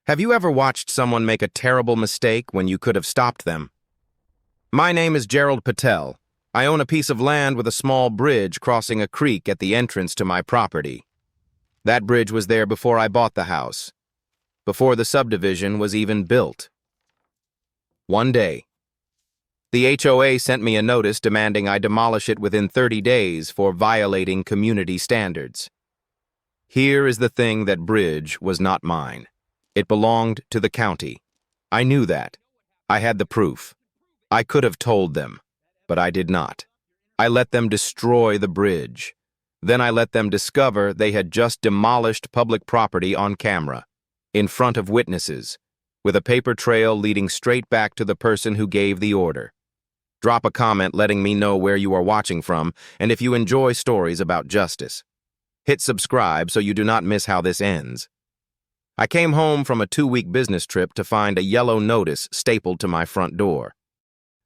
Have you ever watched someone make a terrible mistake when you could have stopped them? My name is Gerald Patel. I own a piece of land with a small bridge crossing a creek at the entrance to my property. That bridge was there before I bought the house, before the subdivision was even built. One day, the HOA sent me a notice demanding I demolish it within 30 days for violating community standards. Here is the thing: that bridge was not mine. It belonged to the county. I knew that. I had the proof. I could have told them, but I did not. I let them destroy the bridge. Then I let them discover they had just demolished public property on camera, in front of witnesses, with a paper trail leading straight back to the person who gave the order. Drop a comment letting me know where you are watching from and if you enjoy stories about justice. Hit subscribe so you do not miss how this ends. I came home from a 2-week business trip to find a yellow notice stapled to my front door.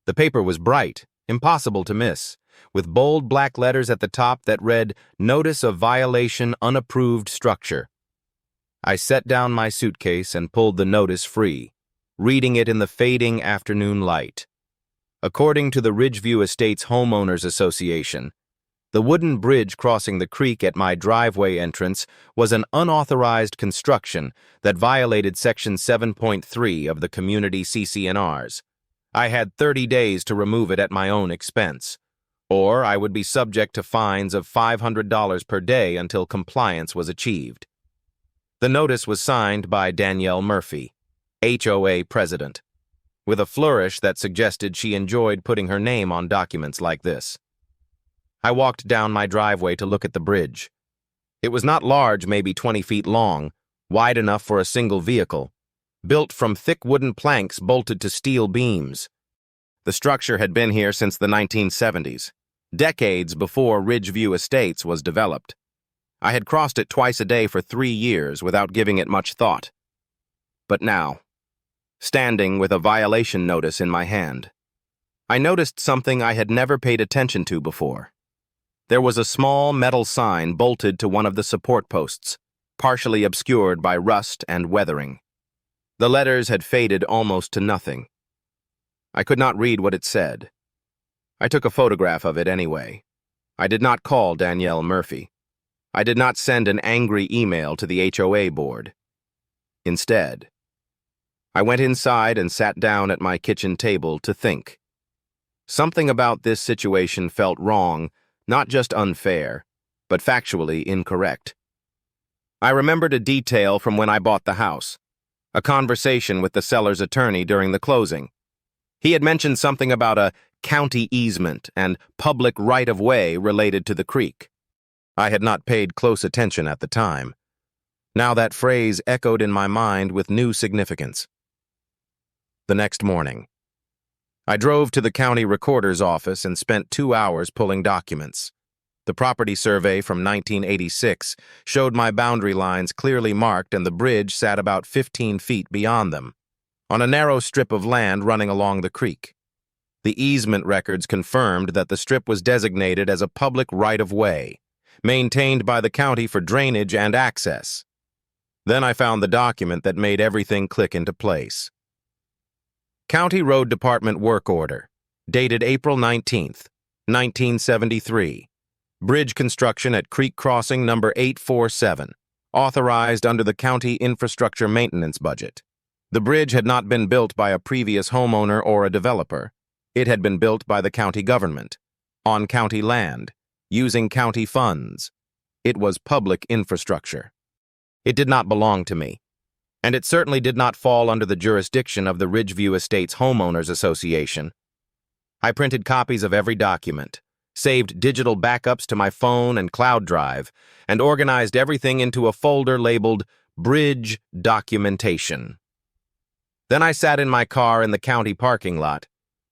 The paper was bright, impossible to miss, with bold black letters at the top that read, "Notice of Violation, Unapproved Structure." I set down my suitcase and pulled the notice free, reading it in the fading afternoon light. According to the Ridgeview Estates Homeowners Association, the wooden bridge crossing the creek at my driveway entrance was an unauthorized construction that violated Section 7.3 of the community CC&Rs. I had 30 days to remove it at my own expense, or I would be subject to fines of $500 per day until compliance was achieved. The notice was signed by Danielle Murphy, HOA president, with a flourish that suggested she enjoyed putting her name on documents like this. I walked down my driveway to look at the bridge. It was not large, maybe 20 feet long, wide enough for a single vehicle, built from thick wooden planks bolted to steel beams. The structure had been here since the 1970s, decades before Ridgeview Estates was developed. I had crossed it twice a day for 3 years without giving it much thought. But now, standing with a violation notice in my hand, I noticed something I had never paid attention to before. There was a small metal sign bolted to one of the support posts, partially obscured by rust and weathering. The letters had faded almost to nothing. I could not read what it said. I took a photograph of it anyway. I did not call Danielle Murphy. I did not send an angry email to the HOA board. Instead, I went inside and sat down at my kitchen table to think. Something about this situation felt wrong, not just unfair, but factually incorrect. I remembered a detail from when I bought the house, a conversation with the seller's attorney during the closing. He had mentioned something about a county easement and public right-of-way related to the creek. I had not paid close attention at the time. Now that phrase echoed in my mind with new significance. The next morning, I drove to the county recorder's office and spent 2 hours pulling documents. The property survey from 1986 showed my boundary lines clearly marked, and the bridge sat about 15 feet beyond them, on a narrow strip of land running along the creek. The easement records confirmed that the strip was designated as a public right-of-way, maintained by the county for drainage and access. Then I found the document that made everything click into place. County Road Department Work Order, dated April 19, 1973. Bridge construction at Creek Crossing number 847, authorized under the County Infrastructure Maintenance Budget. The bridge had not been built by a previous homeowner or a developer. It had been built by the county government, on county land, using county funds. It was public infrastructure. It did not belong to me, and it certainly did not fall under the jurisdiction of the Ridgeview Estates Homeowners Association. I printed copies of every document, saved digital backups to my phone and cloud drive, and organized everything into a folder labeled Bridge Documentation. Then I sat in my car in the county parking lot,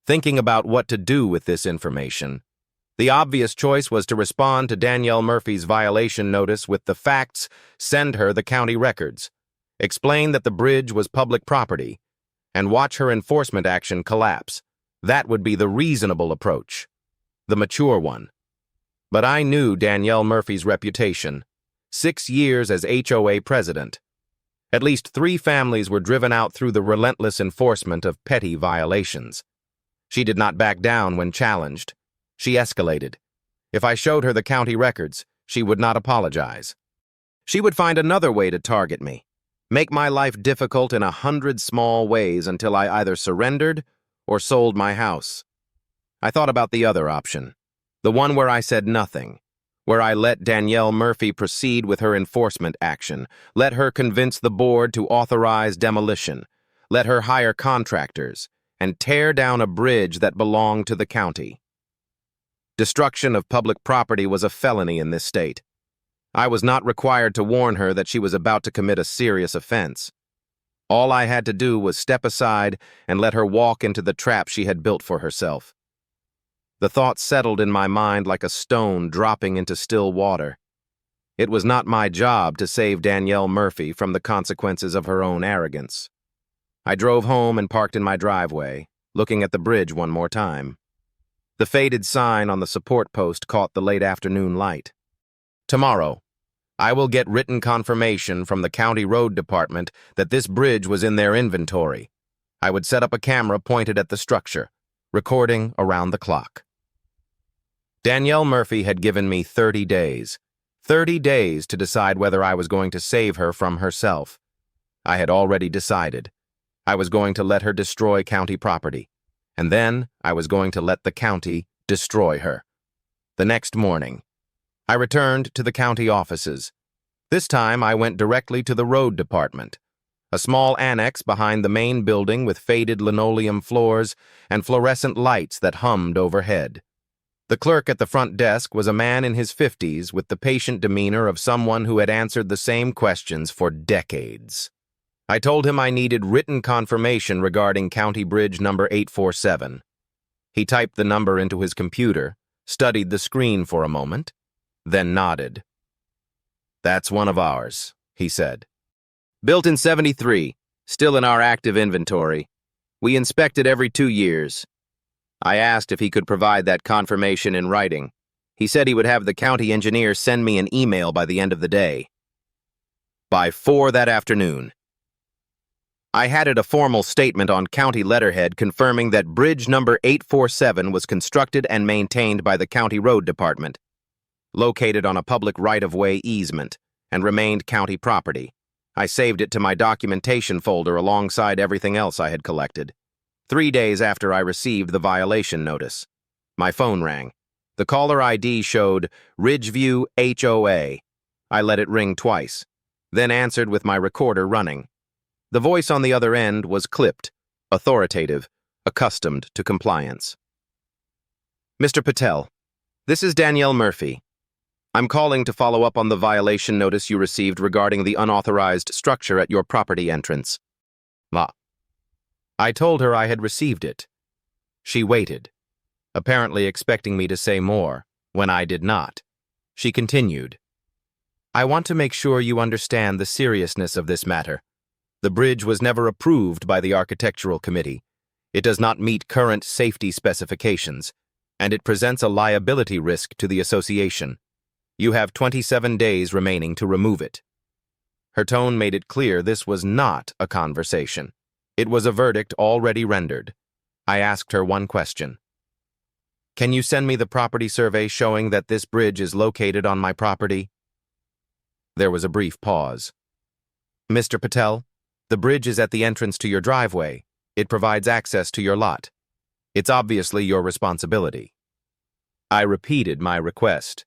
thinking about what to do with this information. The obvious choice was to respond to Danielle Murphy's violation notice with the facts, send her the county records, explain that the bridge was public property, and watch her enforcement action collapse. That would be the reasonable approach, the mature one. But I knew Danielle Murphy's reputation. 6 years as HOA president. At least 3 families were driven out through the relentless enforcement of petty violations. She did not back down when challenged. She escalated. If I showed her the county records, she would not apologize. She would find another way to target me, make my life difficult in 100 small ways until I either surrendered or sold my house. I thought about the other option, the one where I said nothing, where I let Danielle Murphy proceed with her enforcement action, let her convince the board to authorize demolition, let her hire contractors, and tear down a bridge that belonged to the county. Destruction of public property was a felony in this state. I was not required to warn her that she was about to commit a serious offense. All I had to do was step aside and let her walk into the trap she had built for herself. The thought settled in my mind like a stone dropping into still water. It was not my job to save Danielle Murphy from the consequences of her own arrogance. I drove home and parked in my driveway, looking at the bridge one more time. The faded sign on the support post caught the late afternoon light. Tomorrow, I will get written confirmation from the county road department that this bridge was in their inventory. I would set up a camera pointed at the structure, recording around the clock. Danielle Murphy had given me 30 days. 30 days to decide whether I was going to save her from herself. I had already decided. I was going to let her destroy county property, and then I was going to let the county destroy her. The next morning, I returned to the county offices. This time I went directly to the road department, a small annex behind the main building with faded linoleum floors and fluorescent lights that hummed overhead. The clerk at the front desk was a man in his 50s with the patient demeanor of someone who had answered the same questions for decades. I told him I needed written confirmation regarding County Bridge number 847. He typed the number into his computer, studied the screen for a moment, then nodded. "That's one of ours," he said. "Built in '73, still in our active inventory. We inspect it every 2 years. I asked if he could provide that confirmation in writing. He said he would have the county engineer send me an email by the end of the day. By 4 that afternoon. I had a formal statement on county letterhead confirming that bridge number 847 was constructed and maintained by the county road department, located on a public right-of-way easement, and remained county property. I saved it to my documentation folder alongside everything else I had collected. 3 days after I received the violation notice, my phone rang. The caller ID showed Ridgeview HOA. I let it ring twice, then answered with my recorder running. The voice on the other end was clipped, authoritative, accustomed to compliance. "Mr. Patel, this is Danielle Murphy. I'm calling to follow up on the violation notice you received regarding the unauthorized structure at your property entrance." I told her I had received it. She waited, apparently expecting me to say more, when I did not. She continued, "I want to make sure you understand the seriousness of this matter. The bridge was never approved by the Architectural Committee. It does not meet current safety specifications, and it presents a liability risk to the association. You have 27 days remaining to remove it." Her tone made it clear this was not a conversation. It was a verdict already rendered. I asked her one question. "Can you send me the property survey showing that this bridge is located on my property?" There was a brief pause. "Mr. Patel, the bridge is at the entrance to your driveway. It provides access to your lot. It's obviously your responsibility." I repeated my request.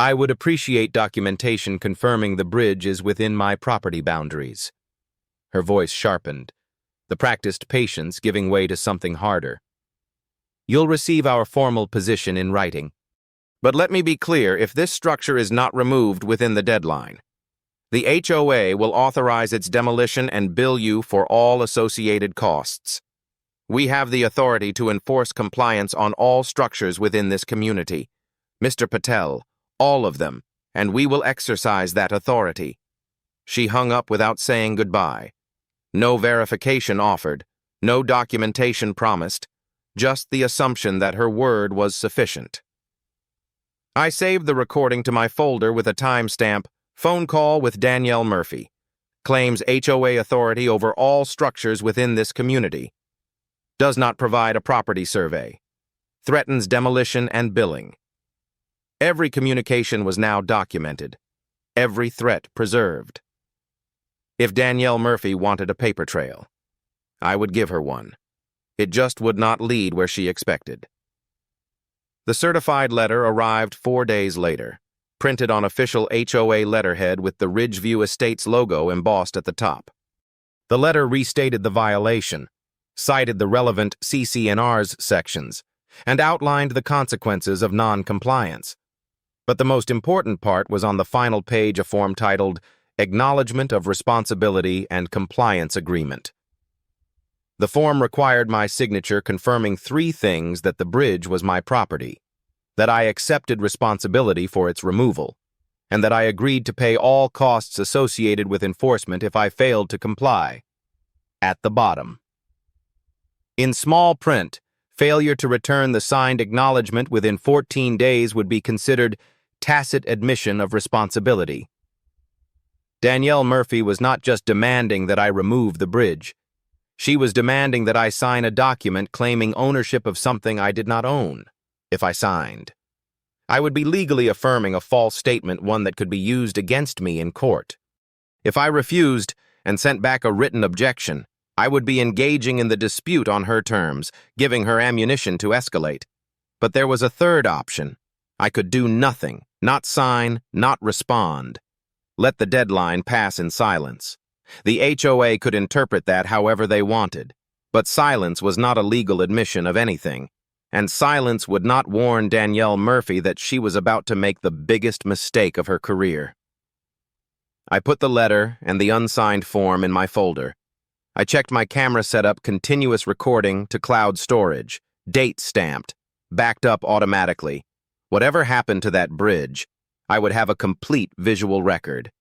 "I would appreciate documentation confirming the bridge is within my property boundaries." Her voice sharpened, the practiced patience giving way to something harder. "You'll receive our formal position in writing. But let me be clear, if this structure is not removed within the deadline, the HOA will authorize its demolition and bill you for all associated costs. We have the authority to enforce compliance on all structures within this community, Mr. Patel, all of them, and we will exercise that authority." She hung up without saying goodbye. No verification offered, no documentation promised, just the assumption that her word was sufficient. I saved the recording to my folder with a timestamp, "Phone call with Danielle Murphy." claims HOA authority over all structures within this community, does not provide a property survey, threatens demolition and billing. Every communication was now documented, every threat preserved. If Danielle Murphy wanted a paper trail, I would give her one. It just would not lead where she expected. The certified letter arrived 4 days later, printed on official HOA letterhead with the Ridgeview Estates logo embossed at the top. The letter restated the violation, cited the relevant CC&Rs sections, and outlined the consequences of non-compliance. But the most important part was on the final page, a form titled Acknowledgement of Responsibility and Compliance Agreement. The form required my signature confirming 3 things: that the bridge was my property, that I accepted responsibility for its removal, and that I agreed to pay all costs associated with enforcement if I failed to comply. At the bottom, in small print, failure to return the signed acknowledgement within 14 days would be considered tacit admission of responsibility. Danielle Murphy was not just demanding that I remove the bridge. She was demanding that I sign a document claiming ownership of something I did not own. If I signed, I would be legally affirming a false statement, one that could be used against me in court. If I refused and sent back a written objection, I would be engaging in the dispute on her terms, giving her ammunition to escalate. But there was a third option. I could do nothing, not sign, not respond. Let the deadline pass in silence. The HOA could interpret that however they wanted, but silence was not a legal admission of anything, and silence would not warn Danielle Murphy that she was about to make the biggest mistake of her career. I put the letter and the unsigned form in my folder. I checked my camera setup, continuous recording to cloud storage, date stamped, backed up automatically. Whatever happened to that bridge, I would have a complete visual record.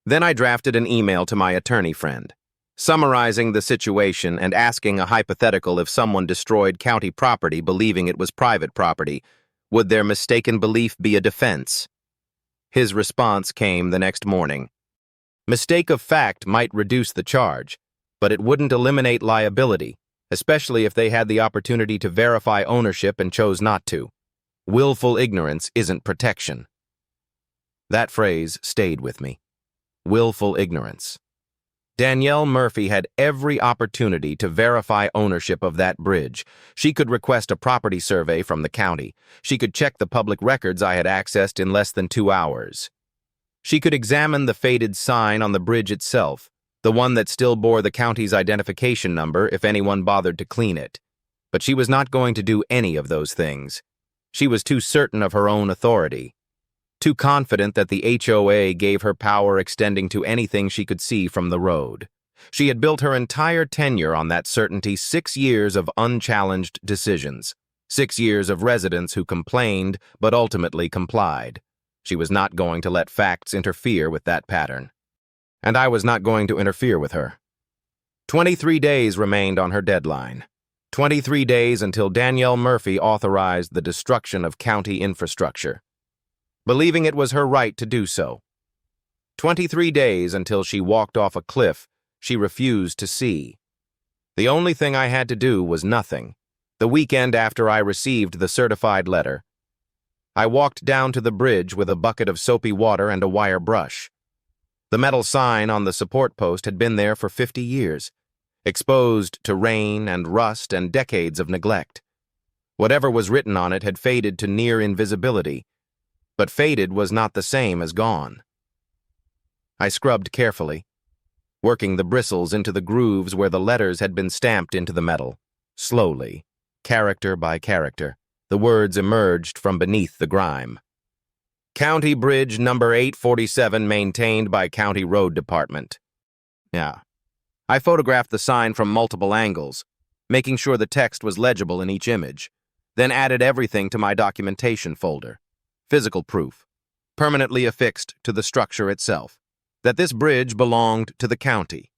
Then I drafted an email to my attorney friend, summarizing the situation and asking a hypothetical: if someone destroyed county property believing it was private property, would their mistaken belief be a defense? His response came the next morning. Mistake of fact might reduce the charge, but it wouldn't eliminate liability, especially if they had the opportunity to verify ownership and chose not to. Willful ignorance isn't protection. That phrase stayed with me. Willful ignorance. Danielle Murphy had every opportunity to verify ownership of that bridge. She could request a property survey from the county. She could check the public records I had accessed in less than 2 hours. She could examine the faded sign on the bridge itself, the one that still bore the county's identification number if anyone bothered to clean it. But she was not going to do any of those things. She was too certain of her own authority, too confident that the HOA gave her power extending to anything she could see from the road. She had built her entire tenure on that certainty: 6 years of unchallenged decisions, 6 years of residents who complained but ultimately complied. She was not going to let facts interfere with that pattern. And I was not going to interfere with her. 23 days remained on her deadline. 23 days until Danielle Murphy authorized the destruction of county infrastructure, believing it was her right to do so. 23 days until she walked off a cliff she refused to see. The only thing I had to do was nothing. The weekend after I received the certified letter, I walked down to the bridge with a bucket of soapy water and a wire brush. The metal sign on the support post had been there for 50 years, exposed to rain and rust and decades of neglect. Whatever was written on it had faded to near invisibility, but faded was not the same as gone. I scrubbed carefully, working the bristles into the grooves where the letters had been stamped into the metal. Slowly, character by character, the words emerged from beneath the grime. County Bridge number 847, maintained by County Road Department. Yeah. I photographed the sign from multiple angles, making sure the text was legible in each image, then added everything to my documentation folder. Physical proof, permanently affixed to the structure itself, that this bridge belonged to the county.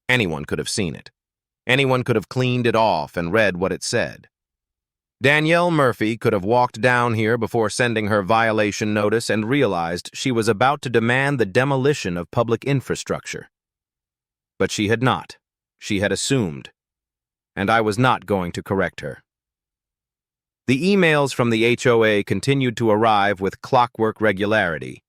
Anyone could have seen it. Anyone could have cleaned it off and read what it said. Danielle Murphy could have walked down here before sending her violation notice and realized she was about to demand the demolition of public infrastructure. But she had not. She had assumed. And I was not going to correct her. The emails from the HOA continued to arrive with clockwork regularity.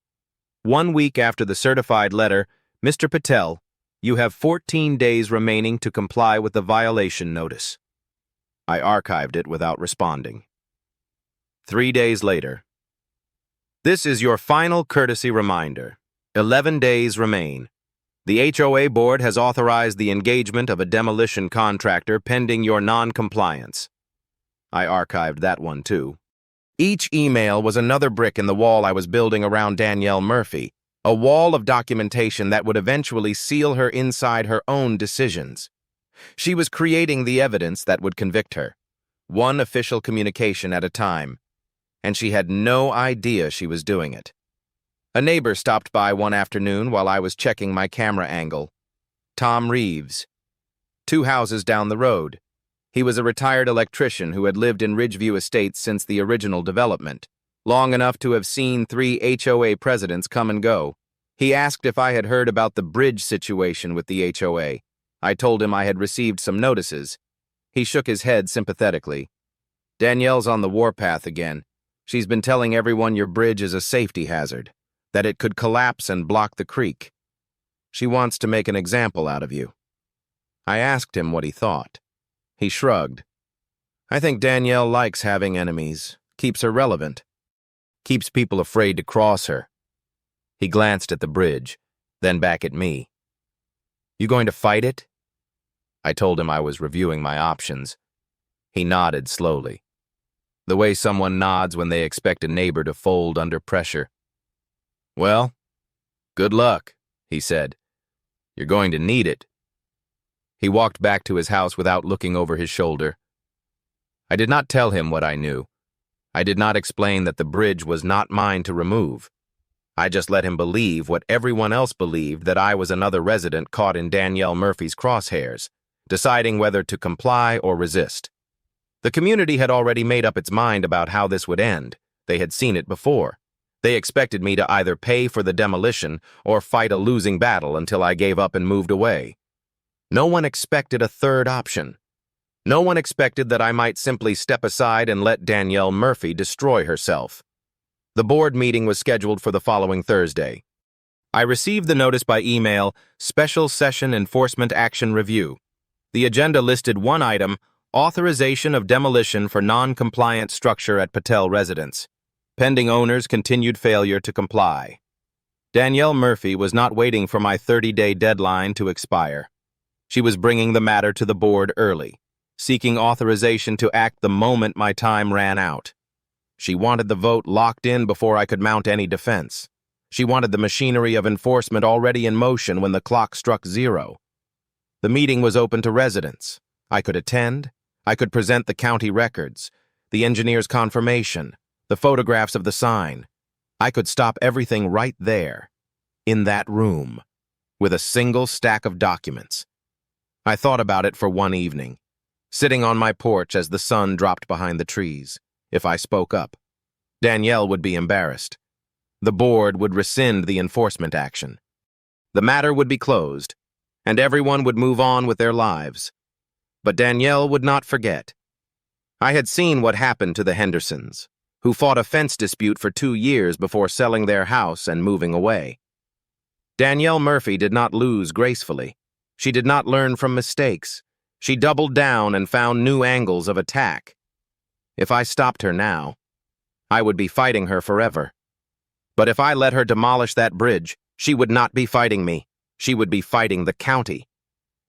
1 week after the certified letter, Mr. Patel, you have 14 days remaining to comply with the violation notice. I archived it without responding. 3 days later. This is your final courtesy reminder. 11 days remain. The HOA board has authorized the engagement of a demolition contractor pending your non-compliance. I archived that one too. Each email was another brick in the wall I was building around Danielle Murphy, a wall of documentation that would eventually seal her inside her own decisions. She was creating the evidence that would convict her, one official communication at a time, and she had no idea she was doing it. A neighbor stopped by one afternoon while I was checking my camera angle. Tom Reeves. 2 houses down the road. He was a retired electrician who had lived in Ridgeview Estates since the original development, long enough to have seen 3 HOA presidents come and go. He asked if I had heard about the bridge situation with the HOA. I told him I had received some notices. He shook his head sympathetically. Danielle's on the warpath again. She's been telling everyone your bridge is a safety hazard, that it could collapse and block the creek. She wants to make an example out of you. I asked him what he thought. He shrugged. I think Danielle likes having enemies, keeps her relevant, keeps people afraid to cross her. He glanced at the bridge, then back at me. You going to fight it? I told him I was reviewing my options. He nodded slowly, the way someone nods when they expect a neighbor to fold under pressure. Well, good luck, he said. You're going to need it. He walked back to his house without looking over his shoulder. I did not tell him what I knew. I did not explain that the bridge was not mine to remove. I just let him believe what everyone else believed, that I was another resident caught in Danielle Murphy's crosshairs, deciding whether to comply or resist. The community had already made up its mind about how this would end. They had seen it before. They expected me to either pay for the demolition or fight a losing battle until I gave up and moved away. No one expected a third option. No one expected that I might simply step aside and let Danielle Murphy destroy herself. The board meeting was scheduled for the following Thursday. I received the notice by email, Special Session Enforcement Action Review. The agenda listed one item, authorization of demolition for non-compliant structure at Patel residence. Pending owner's continued failure to comply. Danielle Murphy was not waiting for my 30-day deadline to expire. She was bringing the matter to the board early, seeking authorization to act the moment my time ran out. She wanted the vote locked in before I could mount any defense. She wanted the machinery of enforcement already in motion when the clock struck 0. The meeting was open to residents. I could attend. I could present the county records, the engineer's confirmation, the photographs of the sign. I could stop everything right there, in that room, with a single stack of documents. I thought about it for one evening, sitting on my porch as the sun dropped behind the trees. If I spoke up, Danielle would be embarrassed. The board would rescind the enforcement action. The matter would be closed, and everyone would move on with their lives. But Danielle would not forget. I had seen what happened to the Hendersons, who fought a fence dispute for 2 years before selling their house and moving away. Danielle Murphy did not lose gracefully. She did not learn from mistakes. She doubled down and found new angles of attack. If I stopped her now, I would be fighting her forever. But if I let her demolish that bridge, she would not be fighting me. She would be fighting the county.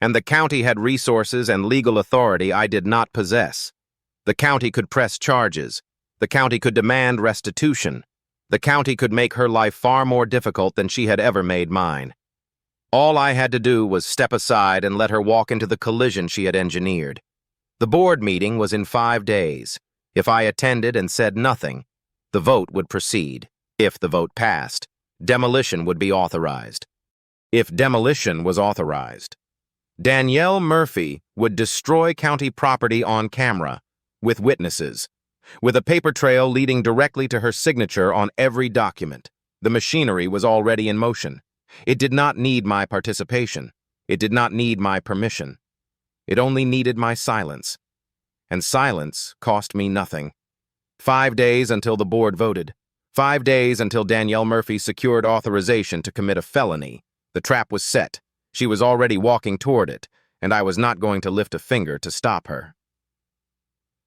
And the county had resources and legal authority I did not possess. The county could press charges. The county could demand restitution. The county could make her life far more difficult than she had ever made mine. All I had to do was step aside and let her walk into the collision she had engineered. The board meeting was in 5 days. If I attended and said nothing, the vote would proceed. If the vote passed, demolition would be authorized. If demolition was authorized, Danielle Murphy would destroy county property on camera, with witnesses, with a paper trail leading directly to her signature on every document. The machinery was already in motion. It did not need my participation. It did not need my permission. It only needed my silence. And silence cost me nothing. 5 days until the board voted. 5 days until Danielle Murphy secured authorization to commit a felony. The trap was set. She was already walking toward it, and I was not going to lift a finger to stop her.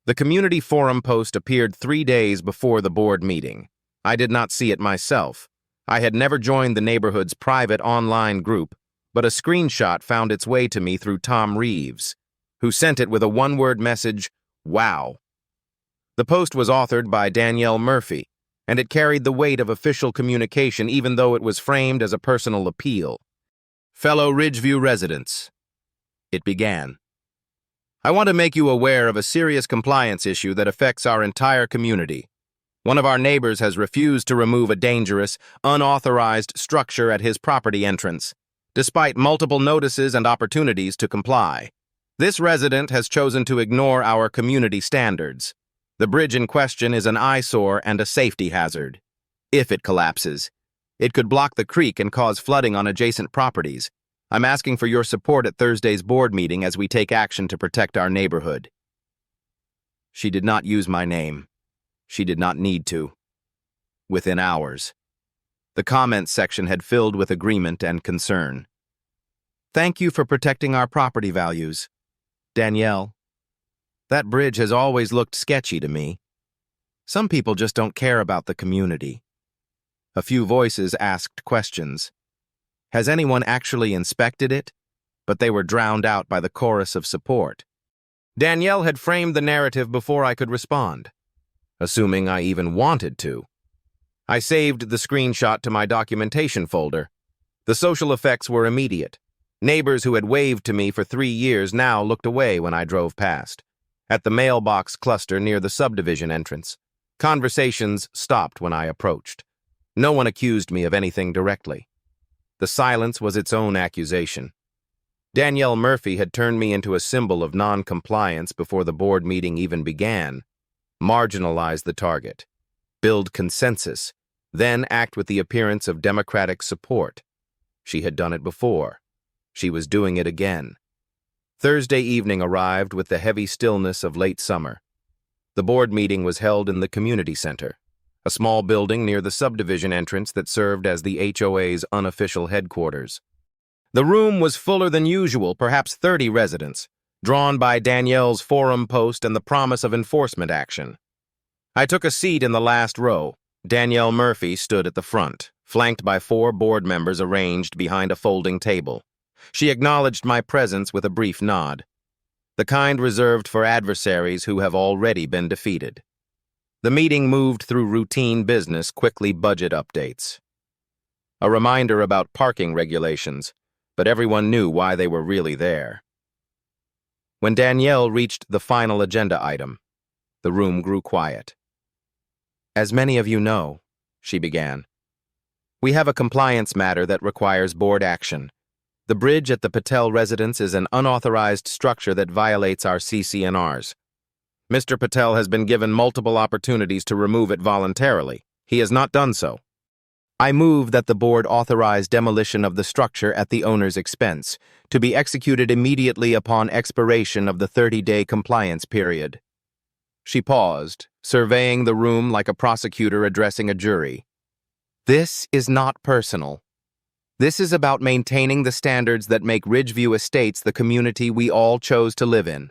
The community forum post appeared 3 days before the board meeting. I did not see it myself. I had never joined the neighborhood's private online group, but a screenshot found its way to me through Tom Reeves, who sent it with a one-word message, "Wow." The post was authored by Danielle Murphy, and it carried the weight of official communication even though it was framed as a personal appeal. Fellow Ridgeview residents, it began. I want to make you aware of a serious compliance issue that affects our entire community. One of our neighbors has refused to remove a dangerous, unauthorized structure at his property entrance, despite multiple notices and opportunities to comply. This resident has chosen to ignore our community standards. The bridge in question is an eyesore and a safety hazard. If it collapses, it could block the creek and cause flooding on adjacent properties. I'm asking for your support at Thursday's board meeting as we take action to protect our neighborhood. She did not use my name. She did not need to. Within hours, the comments section had filled with agreement and concern. Thank you for protecting our property values. Danielle, that bridge has always looked sketchy to me. Some people just don't care about the community. A few voices asked questions. Has anyone actually inspected it? But they were drowned out by the chorus of support. Danielle had framed the narrative before I could respond, assuming I even wanted to. I saved the screenshot to my documentation folder. The social effects were immediate. Neighbors who had waved to me for 3 years now looked away when I drove past. At the mailbox cluster near the subdivision entrance, conversations stopped when I approached. No one accused me of anything directly. The silence was its own accusation. Danielle Murphy had turned me into a symbol of non-compliance before the board meeting even began. Marginalize the target, build consensus, then act with the appearance of democratic support. She had done it before. She was doing it again. Thursday evening arrived with the heavy stillness of late summer. The board meeting was held in the community center, a small building near the subdivision entrance that served as the HOA's unofficial headquarters. The room was fuller than usual, perhaps 30 residents, drawn by Danielle's forum post and the promise of enforcement action. I took a seat in the last row. Danielle Murphy stood at the front, flanked by 4 board members arranged behind a folding table. She acknowledged my presence with a brief nod, the kind reserved for adversaries who have already been defeated. The meeting moved through routine business, quickly budget updates. A reminder about parking regulations, but everyone knew why they were really there. When Danielle reached the final agenda item, the room grew quiet. As many of you know, she began, we have a compliance matter that requires board action. The bridge at the Patel residence is an unauthorized structure that violates our CC&Rs. Mr. Patel has been given multiple opportunities to remove it voluntarily. He has not done so. I move that the board authorize demolition of the structure at the owner's expense, to be executed immediately upon expiration of the 30-day compliance period. She paused, surveying the room like a prosecutor addressing a jury. This is not personal. This is about maintaining the standards that make Ridgeview Estates the community we all chose to live in.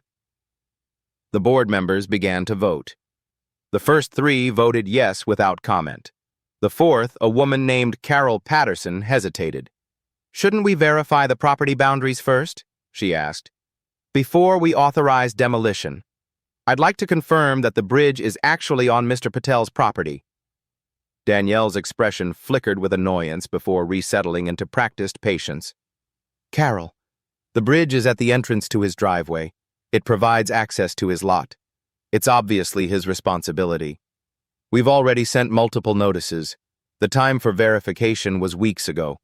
The board members began to vote. The first 3 voted yes without comment. The fourth, a woman named Carol Patterson, hesitated. Shouldn't we verify the property boundaries first? She asked. Before we authorize demolition, I'd like to confirm that the bridge is actually on Mr. Patel's property. Danielle's expression flickered with annoyance before resettling into practiced patience. Carol, the bridge is at the entrance to his driveway. It provides access to his lot. It's obviously his responsibility. We've already sent multiple notices. The time for verification was weeks ago.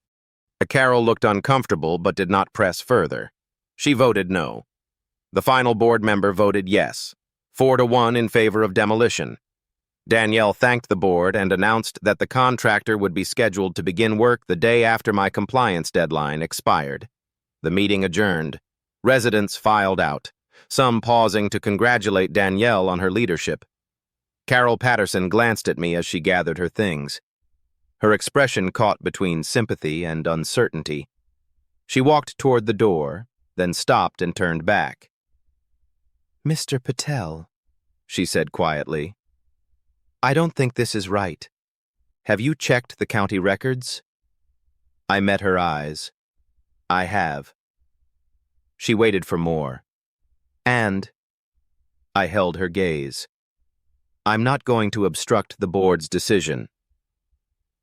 Carol looked uncomfortable but did not press further. She voted no. The final board member voted yes, 4-1 in favor of demolition. Danielle thanked the board and announced that the contractor would be scheduled to begin work the day after my compliance deadline expired. The meeting adjourned. Residents filed out, some pausing to congratulate Danielle on her leadership. Carol Patterson glanced at me as she gathered her things. Her expression caught between sympathy and uncertainty. She walked toward the door, then stopped and turned back. "Mr. Patel," she said quietly, "I don't think this is right. Have you checked the county records?" I met her eyes. "I have." She waited for more. "And—" I held her gaze. "I'm not going to obstruct the board's decision."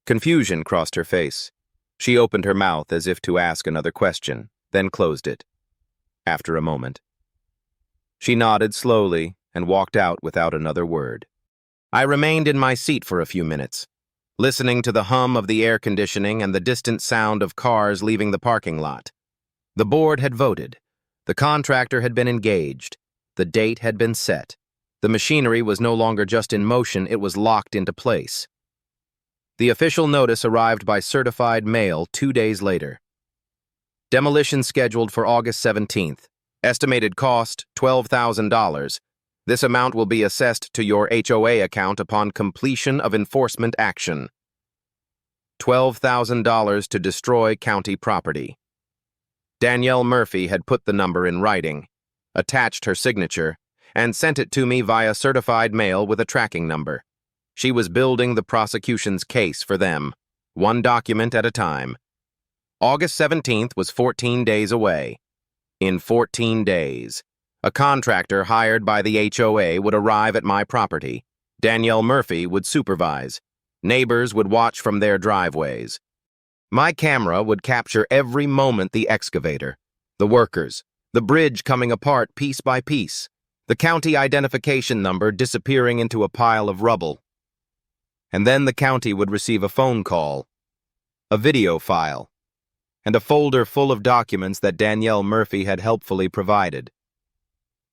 Confusion crossed her face. She opened her mouth as if to ask another question, then closed it. After a moment, she nodded slowly and walked out without another word. I remained in my seat for a few minutes, listening to the hum of the air conditioning and the distant sound of cars leaving the parking lot. The board had voted. The contractor had been engaged. The date had been set. The machinery was no longer just in motion, it was locked into place. The official notice arrived by certified mail 2 days later. Demolition scheduled for August 17th. Estimated cost, $12,000. This amount will be assessed to your HOA account upon completion of enforcement action. $12,000 to destroy county property. Danielle Murphy had put the number in writing, attached her signature, and sent it to me via certified mail with a tracking number. She was building the prosecution's case for them, one document at a time. August 17th was 14 days away. In 14 days, a contractor hired by the HOA would arrive at my property. Danielle Murphy would supervise. Neighbors would watch from their driveways. My camera would capture every moment: the excavator, the workers, the bridge coming apart piece by piece, the county identification number disappearing into a pile of rubble. And then the county would receive a phone call, a video file, and a folder full of documents that Danielle Murphy had helpfully provided.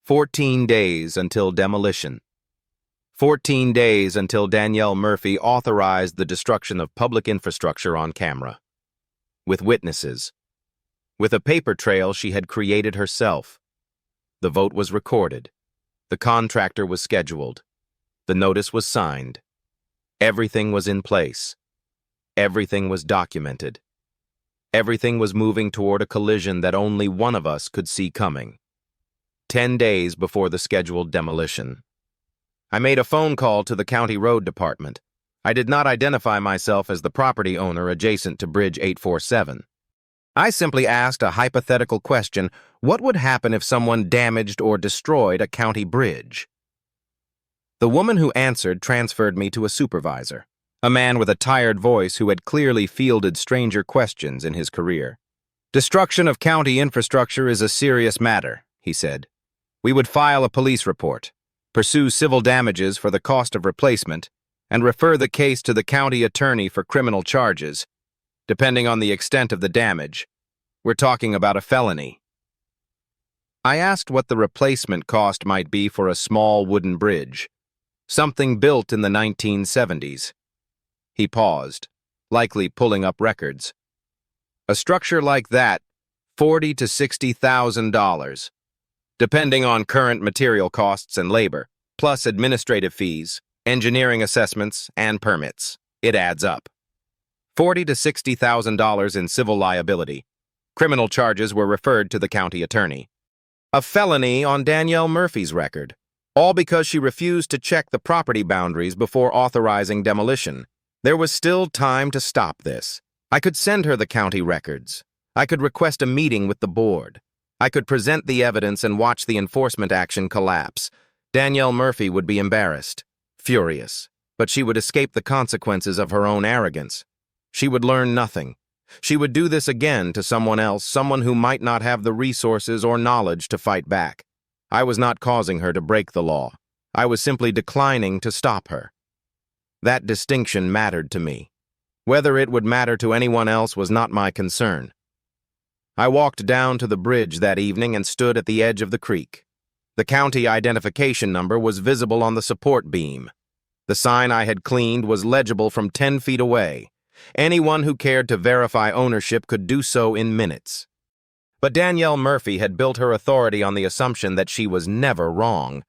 14 days until demolition. 14 days until Danielle Murphy authorized the destruction of public infrastructure on camera. With witnesses. With a paper trail she had created herself. The vote was recorded. The contractor was scheduled. The notice was signed. Everything was in place. Everything was documented. Everything was moving toward a collision that only one of us could see coming. 10 days before the scheduled demolition. I made a phone call to the county road department. I did not identify myself as the property owner adjacent to Bridge 847. I simply asked a hypothetical question: what would happen if someone damaged or destroyed a county bridge? The woman who answered transferred me to a supervisor, a man with a tired voice who had clearly fielded stranger questions in his career. "Destruction of county infrastructure is a serious matter," he said. "We would file a police report, pursue civil damages for the cost of replacement, and refer the case to the county attorney for criminal charges. Depending on the extent of the damage, we're talking about a felony." I asked what the replacement cost might be for a small wooden bridge, something built in the 1970s. He paused, likely pulling up records. "A structure like that, $40,000 to $60,000, depending on current material costs and labor, plus administrative fees, engineering assessments, and permits. It adds up. $40,000 to $60,000 in civil liability. Criminal charges were referred to the county attorney. A felony on Danielle Murphy's record, all because she refused to check the property boundaries before authorizing demolition. There was still time to stop this. I could send her the county records. I could request a meeting with the board. I could present the evidence and watch the enforcement action collapse. Danielle Murphy would be embarrassed, furious, but she would escape the consequences of her own arrogance. She would learn nothing. She would do this again to someone else, someone who might not have the resources or knowledge to fight back. I was not causing her to break the law. I was simply declining to stop her. That distinction mattered to me. Whether it would matter to anyone else was not my concern. I walked down to the bridge that evening and stood at the edge of the creek. The county identification number was visible on the support beam. The sign I had cleaned was legible from 10 feet away. Anyone who cared to verify ownership could do so in minutes. But Danielle Murphy had built her authority on the assumption that she was never wrong.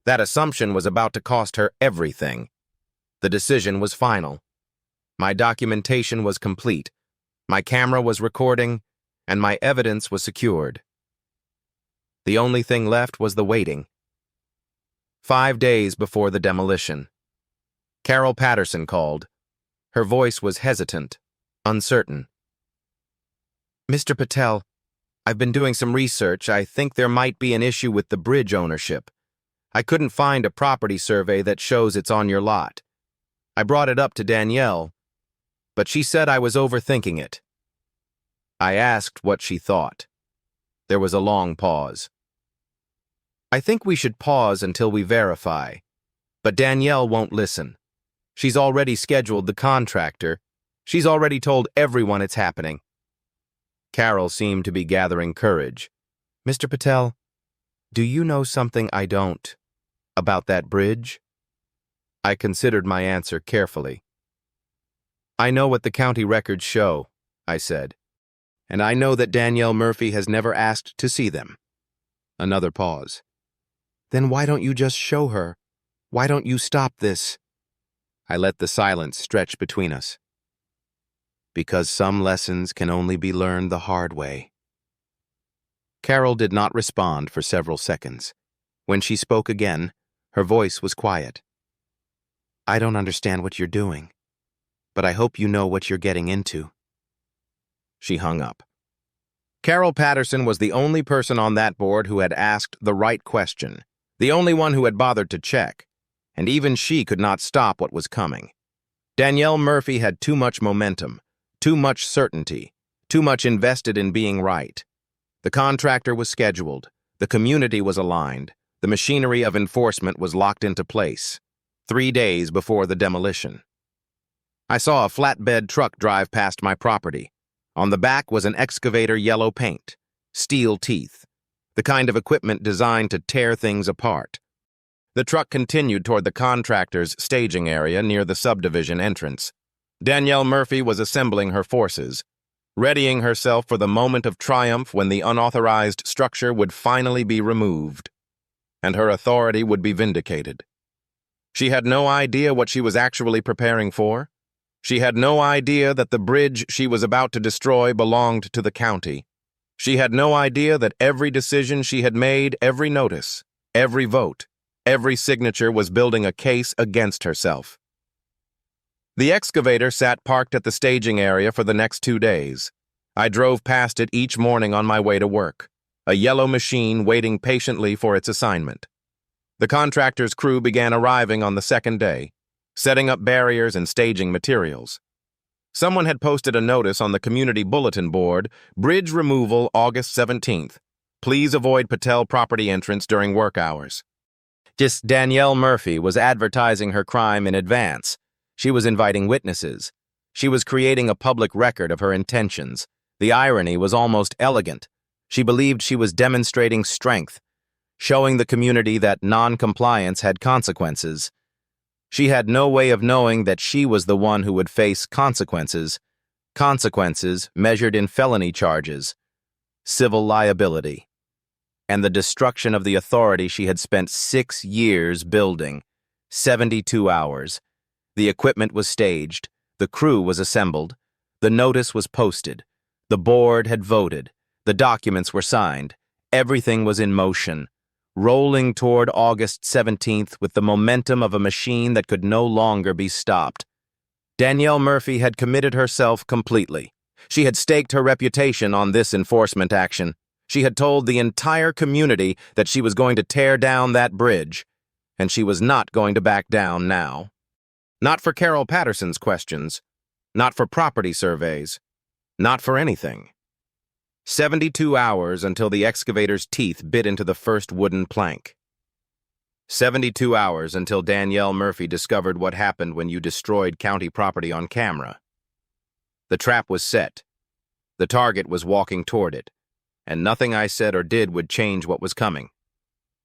That assumption was about to cost her everything. The decision was final. My documentation was complete. My camera was recording, and my evidence was secured. The only thing left was the waiting. 5 days before the demolition. Carol Patterson called. Her voice was hesitant, uncertain. "Mr. Patel, I've been doing some research. I think there might be an issue with the bridge ownership. I couldn't find a property survey that shows it's on your lot. I brought it up to Danielle, but she said I was overthinking it." I asked what she thought. There was a long pause. "I think we should pause until we verify, but Danielle won't listen. She's already scheduled the contractor. She's already told everyone it's happening." Carol seemed to be gathering courage. "Mr. Patel, do you know something I don't about that bridge?" I considered my answer carefully. "I know what the county records show," I said, "and I know that Danielle Murphy has never asked to see them." Another pause. "Then why don't you just show her? Why don't you stop this?" I let the silence stretch between us. "Because some lessons can only be learned the hard way." Carol did not respond for several seconds. When she spoke again, her voice was quiet. "I don't understand what you're doing, but I hope you know what you're getting into." She hung up. Carol Patterson was the only person on that board who had asked the right question, the only one who had bothered to check, and even she could not stop what was coming. Danielle Murphy had too much momentum, too much certainty, too much invested in being right. The contractor was scheduled, the community was aligned, the machinery of enforcement was locked into place. 3 days before the demolition. I saw a flatbed truck drive past my property. On the back was an excavator yellow paint, steel teeth, the kind of equipment designed to tear things apart. The truck continued toward the contractor's staging area near the subdivision entrance. Danielle Murphy was assembling her forces, readying herself for the moment of triumph when the unauthorized structure would finally be removed, and her authority would be vindicated. She had no idea what she was actually preparing for. She had no idea that the bridge she was about to destroy belonged to the county. She had no idea that every decision she had made, every notice, every vote, every signature was building a case against herself. The excavator sat parked at the staging area for the next 2 days. I drove past it each morning on my way to work, a yellow machine waiting patiently for its assignment. The contractor's crew began arriving on the second day, setting up barriers and staging materials. Someone had posted a notice on the community bulletin board, "Bridge removal August 17th. Please avoid Patel property entrance during work hours." Just Danielle Murphy was advertising her crime in advance. She was inviting witnesses. She was creating a public record of her intentions. The irony was almost elegant. She believed she was demonstrating strength, showing the community that non-compliance had consequences. She had no way of knowing that she was the one who would face consequences measured in felony charges, civil liability, and the destruction of the authority she had spent 6 years building, 72 hours. The equipment was staged, the crew was assembled, the notice was posted, the board had voted, the documents were signed, everything was in motion, rolling toward August 17th with the momentum of a machine that could no longer be stopped. Danielle Murphy had committed herself completely. She had staked her reputation on this enforcement action. She had told the entire community that she was going to tear down that bridge, and she was not going to back down now. Not for Carol Patterson's questions, not for property surveys, not for anything. 72 hours until the excavator's teeth bit into the first wooden plank. 72 hours until Danielle Murphy discovered what happened when you destroyed county property on camera. The trap was set. The target was walking toward it, and nothing I said or did would change what was coming.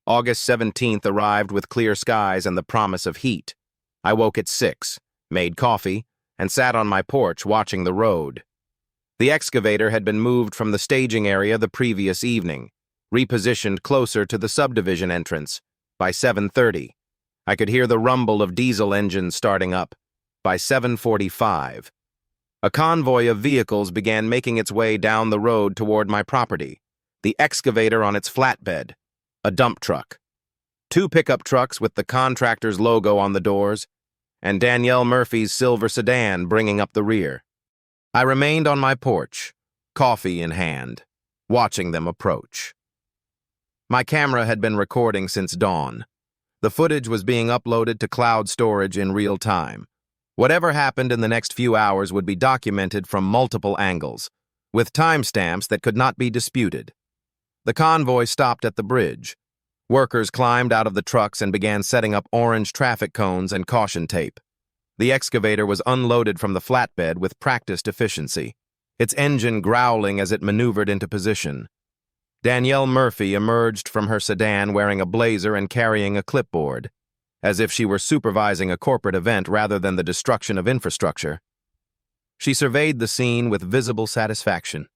August 17th arrived with clear skies and the promise of heat. I woke at 6, made coffee, and sat on my porch watching the road. The excavator had been moved from the staging area the previous evening, repositioned closer to the subdivision entrance. By 7:30, I could hear the rumble of diesel engines starting up. By 7:45, a convoy of vehicles began making its way down the road toward my property, the excavator on its flatbed, a dump truck, 2 pickup trucks with the contractor's logo on the doors, and Danielle Murphy's silver sedan bringing up the rear. I remained on my porch, coffee in hand, watching them approach. My camera had been recording since dawn. The footage was being uploaded to cloud storage in real time. Whatever happened in the next few hours would be documented from multiple angles, with timestamps that could not be disputed. The convoy stopped at the bridge. Workers climbed out of the trucks and began setting up orange traffic cones and caution tape. The excavator was unloaded from the flatbed with practiced efficiency, its engine growling as it maneuvered into position. Danielle Murphy emerged from her sedan wearing a blazer and carrying a clipboard, as if she were supervising a corporate event rather than the destruction of infrastructure. She surveyed the scene with visible satisfaction,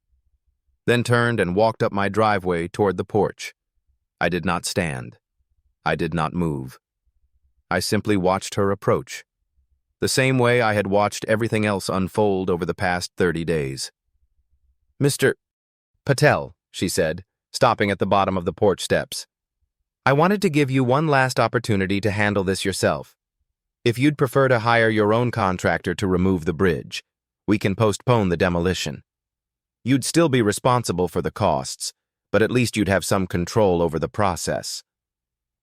then turned and walked up my driveway toward the porch. I did not stand. I did not move. I simply watched her approach, the same way I had watched everything else unfold over the past 30 days. "Mr. Patel," she said, stopping at the bottom of the porch steps. "I wanted to give you one last opportunity to handle this yourself. If you'd prefer to hire your own contractor to remove the bridge, we can postpone the demolition. You'd still be responsible for the costs, but at least you'd have some control over the process."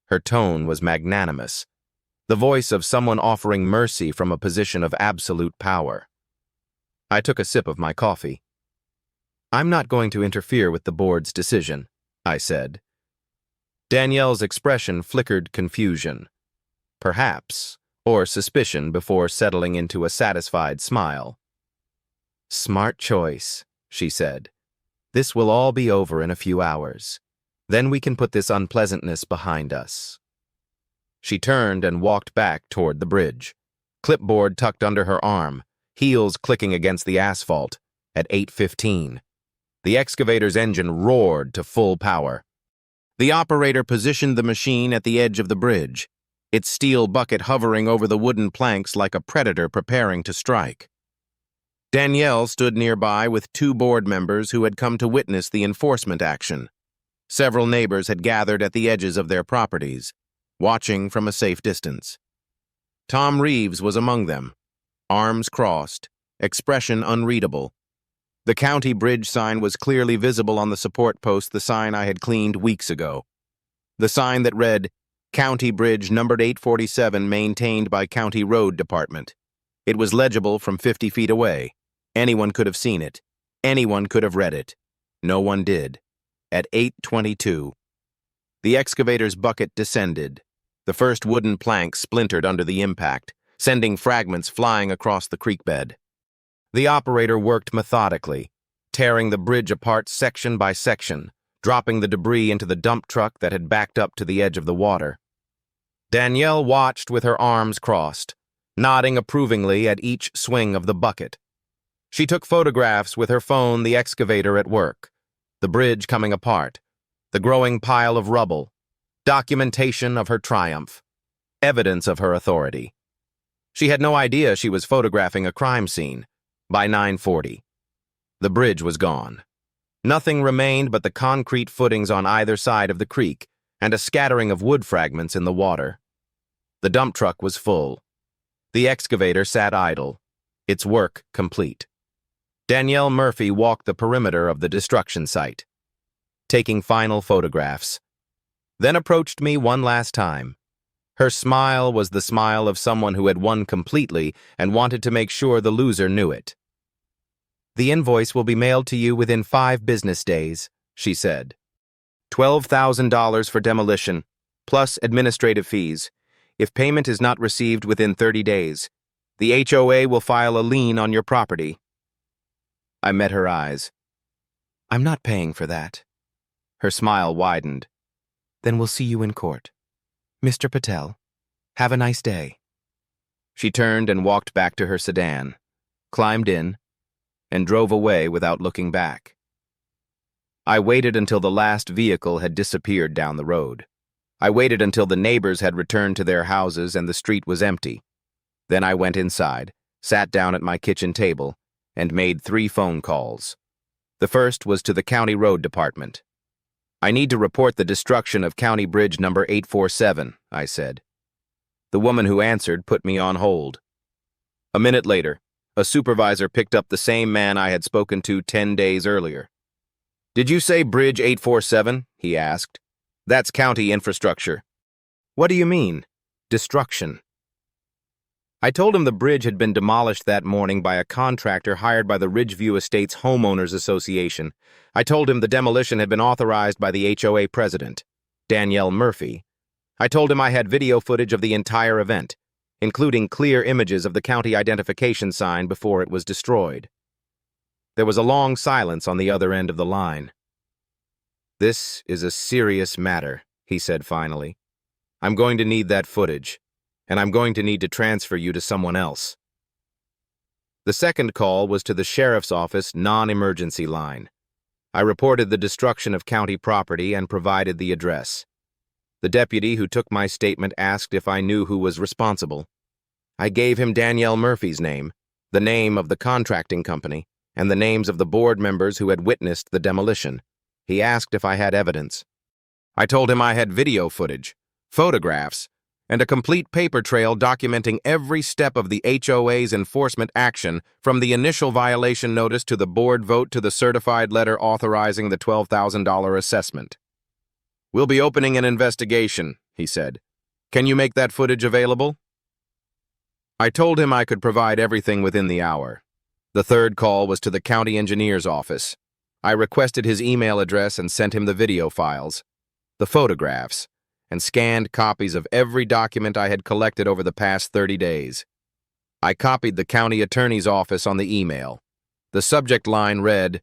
Her tone was magnanimous, the voice of someone offering mercy from a position of absolute power. I took a sip of my coffee. "I'm not going to interfere with the board's decision," I said. Danielle's expression flickered confusion, perhaps, or suspicion before settling into a satisfied smile. "Smart choice," she said. "This will all be over in a few hours. Then we can put this unpleasantness behind us." She turned and walked back toward the bridge, clipboard tucked under her arm, heels clicking against the asphalt. At 8:15, the excavator's engine roared to full power. The operator positioned the machine at the edge of the bridge, its steel bucket hovering over the wooden planks like a predator preparing to strike. Danielle stood nearby with 2 board members who had come to witness the enforcement action. Several neighbors had gathered at the edges of their properties, watching from a safe distance. Tom Reeves was among them, arms crossed, expression unreadable. The county bridge sign was clearly visible on the support post, the sign I had cleaned weeks ago. The sign that read, "County Bridge numbered 847 maintained by County Road Department." It was legible from 50 feet away. Anyone could have seen it. Anyone could have read it. No one did. At 8:22, the excavator's bucket descended. The first wooden plank splintered under the impact, sending fragments flying across the creek bed. The operator worked methodically, tearing the bridge apart section by section, dropping the debris into the dump truck that had backed up to the edge of the water. Danielle watched with her arms crossed, nodding approvingly at each swing of the bucket. She took photographs with her phone, the excavator at work, the bridge coming apart, the growing pile of rubble, documentation of her triumph, evidence of her authority. She had no idea she was photographing a crime scene. By 9:40, the bridge was gone. Nothing remained but the concrete footings on either side of the creek and a scattering of wood fragments in the water. The dump truck was full. The excavator sat idle, its work complete. Danielle Murphy walked the perimeter of the destruction site, taking final photographs, then approached me one last time. Her smile was the smile of someone who had won completely and wanted to make sure the loser knew it. "The invoice will be mailed to you within 5 business days," she said. $12,000 for demolition, plus administrative fees. If payment is not received within 30 days, the HOA will file a lien on your property. I met her eyes. "I'm not paying for that." Her smile widened. "Then we'll see you in court. Mr. Patel, have a nice day." She turned and walked back to her sedan, climbed in, and drove away without looking back. I waited until the last vehicle had disappeared down the road. I waited until the neighbors had returned to their houses and the street was empty. Then I went inside, sat down at my kitchen table, and made 3 phone calls. The first was to the County Road Department. "I need to report the destruction of County Bridge number 847, I said. The woman who answered put me on hold. A minute later, a supervisor picked up the same man I had spoken to 10 days earlier. "Did you say Bridge 847? He asked. "That's county infrastructure." "What do you mean? Destruction?" I told him the bridge had been demolished that morning by a contractor hired by the Ridgeview Estates Homeowners Association. I told him the demolition had been authorized by the HOA president, Danielle Murphy. I told him I had video footage of the entire event, including clear images of the county identification sign before it was destroyed. There was a long silence on the other end of the line. "This is a serious matter," he said finally. "I'm going to need that footage, and I'm going to need to transfer you to someone else." The second call was to the sheriff's office non-emergency line. I reported the destruction of county property and provided the address. The deputy who took my statement asked if I knew who was responsible. I gave him Danielle Murphy's name, the name of the contracting company, and the names of the board members who had witnessed the demolition. He asked if I had evidence. I told him I had video footage, photographs, and a complete paper trail documenting every step of the HOA's enforcement action, from the initial violation notice to the board vote to the certified letter authorizing the $12,000 assessment. "We'll be opening an investigation," he said. "Can you make that footage available?" I told him I could provide everything within the hour. The third call was to the county engineer's office. I requested his email address and sent him the video files, the photographs, and scanned copies of every document I had collected over the past 30 days. I copied the county attorney's office on the email. The subject line read,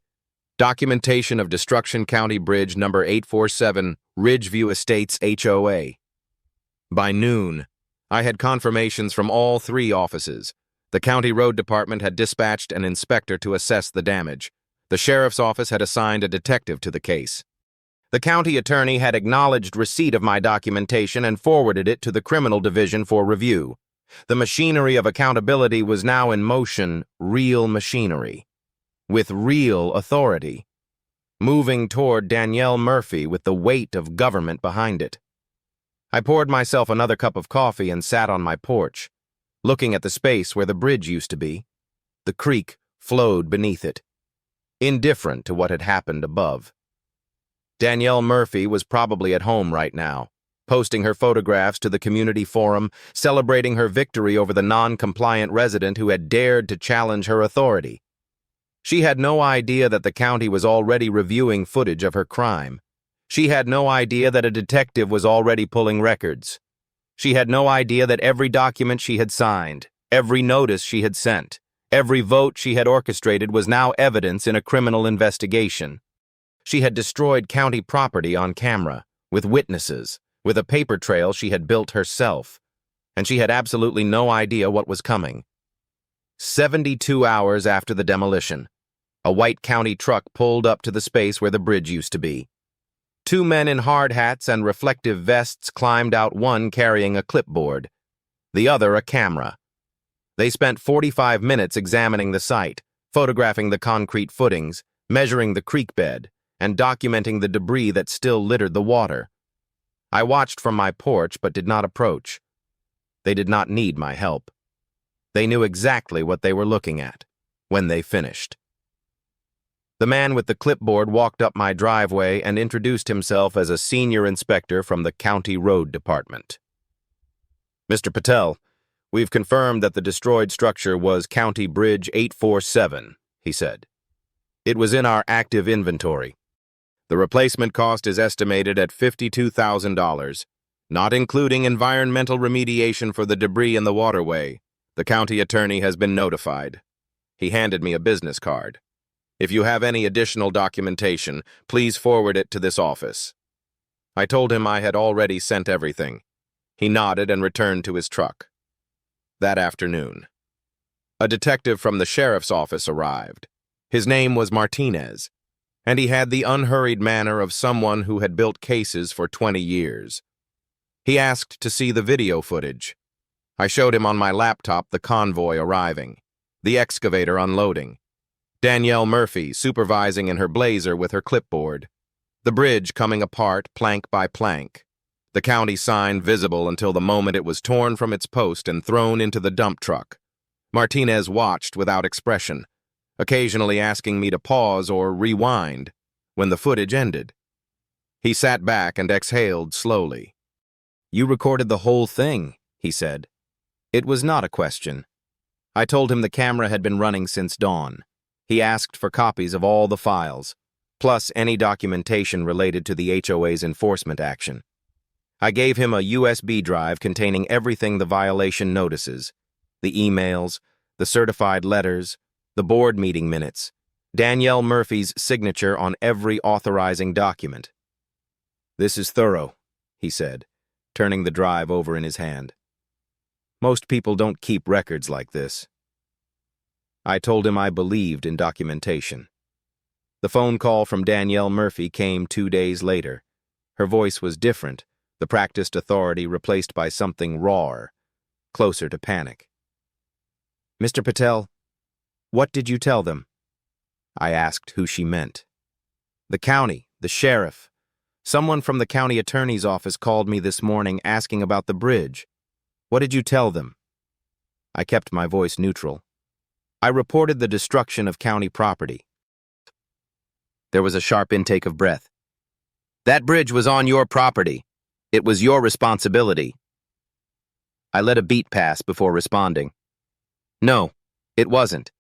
"Documentation of Destruction County Bridge number 847, Ridgeview Estates HOA." By noon, I had confirmations from all 3 offices. The County Road Department had dispatched an inspector to assess the damage. The sheriff's office had assigned a detective to the case. The county attorney had acknowledged receipt of my documentation and forwarded it to the criminal division for review. The machinery of accountability was now in motion, real machinery, with real authority, moving toward Danielle Murphy with the weight of government behind it. I poured myself another cup of coffee and sat on my porch, looking at the space where the bridge used to be. The creek flowed beneath it, indifferent to what had happened above. Danielle Murphy was probably at home right now, posting her photographs to the community forum, celebrating her victory over the non-compliant resident who had dared to challenge her authority. She had no idea that the county was already reviewing footage of her crime. She had no idea that a detective was already pulling records. She had no idea that every document she had signed, every notice she had sent, every vote she had orchestrated was now evidence in a criminal investigation. She had destroyed county property on camera, with witnesses, with a paper trail she had built herself, and she had absolutely no idea what was coming. 72 hours after the demolition, a white county truck pulled up to the space where the bridge used to be. 2 men in hard hats and reflective vests climbed out, one carrying a clipboard, the other a camera. They spent 45 minutes examining the site, photographing the concrete footings, measuring the creek bed, and documenting the debris that still littered the water. I watched from my porch but did not approach. They did not need my help. They knew exactly what they were looking at when they finished. The man with the clipboard walked up my driveway and introduced himself as a senior inspector from the County Road Department. "Mr. Patel, we've confirmed that the destroyed structure was County Bridge 847, he said. "It was in our active inventory. The replacement cost is estimated at $52,000, not including environmental remediation for the debris in the waterway. The county attorney has been notified." He handed me a business card. "If you have any additional documentation, please forward it to this office." I told him I had already sent everything. He nodded and returned to his truck. That afternoon, a detective from the sheriff's office arrived. His name was Martinez, and he had the unhurried manner of someone who had built cases for 20 years. He asked to see the video footage. I showed him on my laptop the convoy arriving, the excavator unloading, Danielle Murphy supervising in her blazer with her clipboard, the bridge coming apart plank by plank, the county sign visible until the moment it was torn from its post and thrown into the dump truck. Martinez watched without expression, occasionally asking me to pause or rewind when the footage ended. He sat back and exhaled slowly. "You recorded the whole thing," he said. It was not a question. I told him the camera had been running since dawn. He asked for copies of all the files, plus any documentation related to the HOA's enforcement action. I gave him a USB drive containing everything the violation notices, the emails, the certified letters, the board meeting minutes, Danielle Murphy's signature on every authorizing document. "This is thorough," he said, turning the drive over in his hand. "Most people don't keep records like this." I told him I believed in documentation. The phone call from Danielle Murphy came 2 days later. Her voice was different, the practiced authority replaced by something rawer, closer to panic. "Mr. Patel, what did you tell them?" I asked who she meant. "The county, the sheriff. Someone from the county attorney's office called me this morning asking about the bridge. What did you tell them?" I kept my voice neutral. "I reported the destruction of county property." There was a sharp intake of breath. "That bridge was on your property. It was your responsibility." I let a beat pass before responding. "No, it wasn't.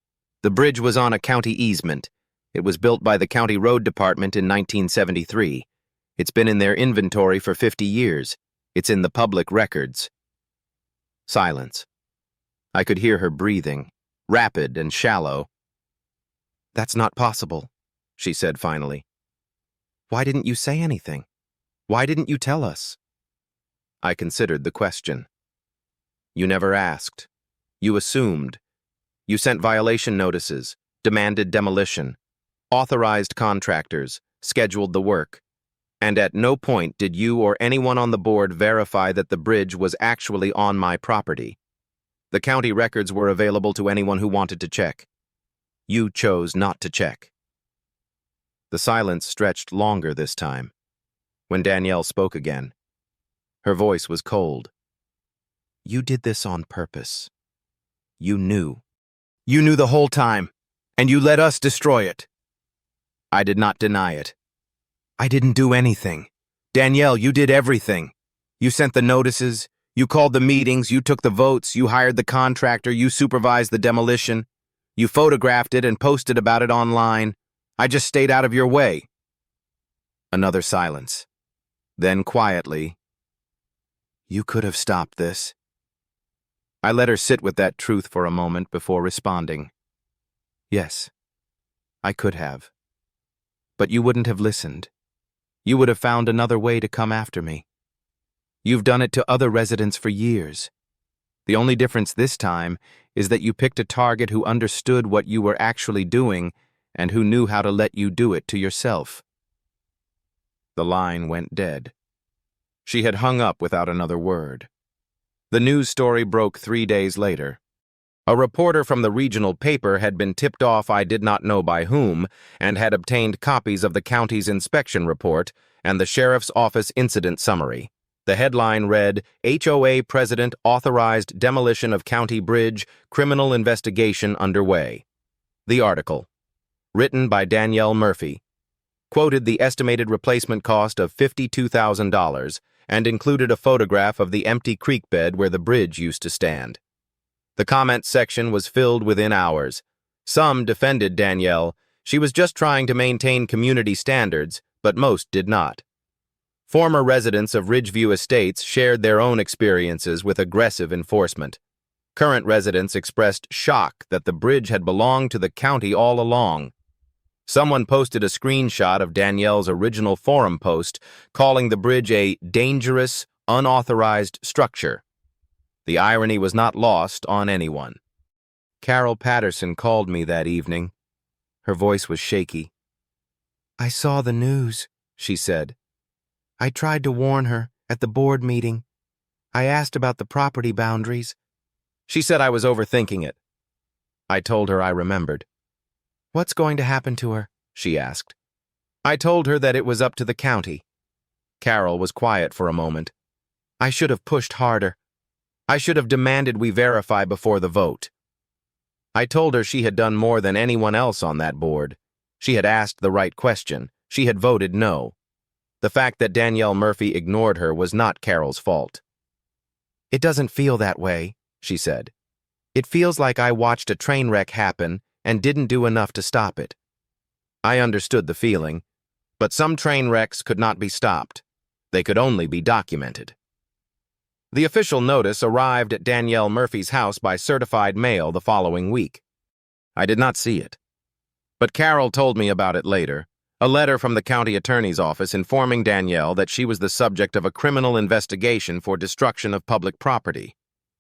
The bridge was on a county easement. It was built by the county road department in 1973. It's been in their inventory for 50 years. It's in the public records." Silence. I could hear her breathing, rapid and shallow. "That's not possible," she said finally. "Why didn't you say anything? Why didn't you tell us?" I considered the question. "You never asked. You assumed. You sent violation notices, demanded demolition, authorized contractors, scheduled the work, and at no point did you or anyone on the board verify that the bridge was actually on my property. The county records were available to anyone who wanted to check. You chose not to check." The silence stretched longer this time. When Danielle spoke again, her voice was cold. "You did this on purpose. You knew. You knew the whole time, and you let us destroy it." I did not deny it. "I didn't do anything. Danielle, you did everything. You sent the notices, you called the meetings, you took the votes, you hired the contractor, you supervised the demolition. You photographed it and posted about it online. I just stayed out of your way." Another silence. Then quietly, "You could have stopped this." I let her sit with that truth for a moment before responding. "Yes, I could have. But you wouldn't have listened. You would have found another way to come after me. You've done it to other residents for years. The only difference this time is that you picked a target who understood what you were actually doing and who knew how to let you do it to yourself." The line went dead. She had hung up without another word. The news story broke 3 days later. A reporter from the regional paper had been tipped off I did not know by whom and had obtained copies of the county's inspection report and the sheriff's office incident summary. The headline read, "HOA President Authorized Demolition of County Bridge, Criminal Investigation Underway." The article, written by Danielle Murphy, quoted the estimated replacement cost of $52,000 and included a photograph of the empty creek bed where the bridge used to stand. The comment section was filled within hours. Some defended Danielle. She was just trying to maintain community standards, but most did not. Former residents of Ridgeview Estates shared their own experiences with aggressive enforcement. Current residents expressed shock that the bridge had belonged to the county all along. Someone posted a screenshot of Danielle's original forum post, calling the bridge a dangerous, unauthorized structure. The irony was not lost on anyone. Carol Patterson called me that evening. Her voice was shaky. "I saw the news," she said. "I tried to warn her at the board meeting. I asked about the property boundaries. She said I was overthinking it." I told her I remembered. "What's going to happen to her?" she asked. I told her that it was up to the county. Carol was quiet for a moment. I should have pushed harder. I should have demanded we verify before the vote. I told her she had done more than anyone else on that board. She had asked the right question. She had voted no. The fact that Danielle Murphy ignored her was not Carol's fault. "It doesn't feel that way," she said. "It feels like I watched a train wreck happen and didn't do enough to stop it." I understood the feeling, but some train wrecks could not be stopped. They could only be documented. The official notice arrived at Danielle Murphy's house by certified mail the following week. I did not see it, but Carol told me about it later, a letter from the county attorney's office informing Danielle that she was the subject of a criminal investigation for destruction of public property,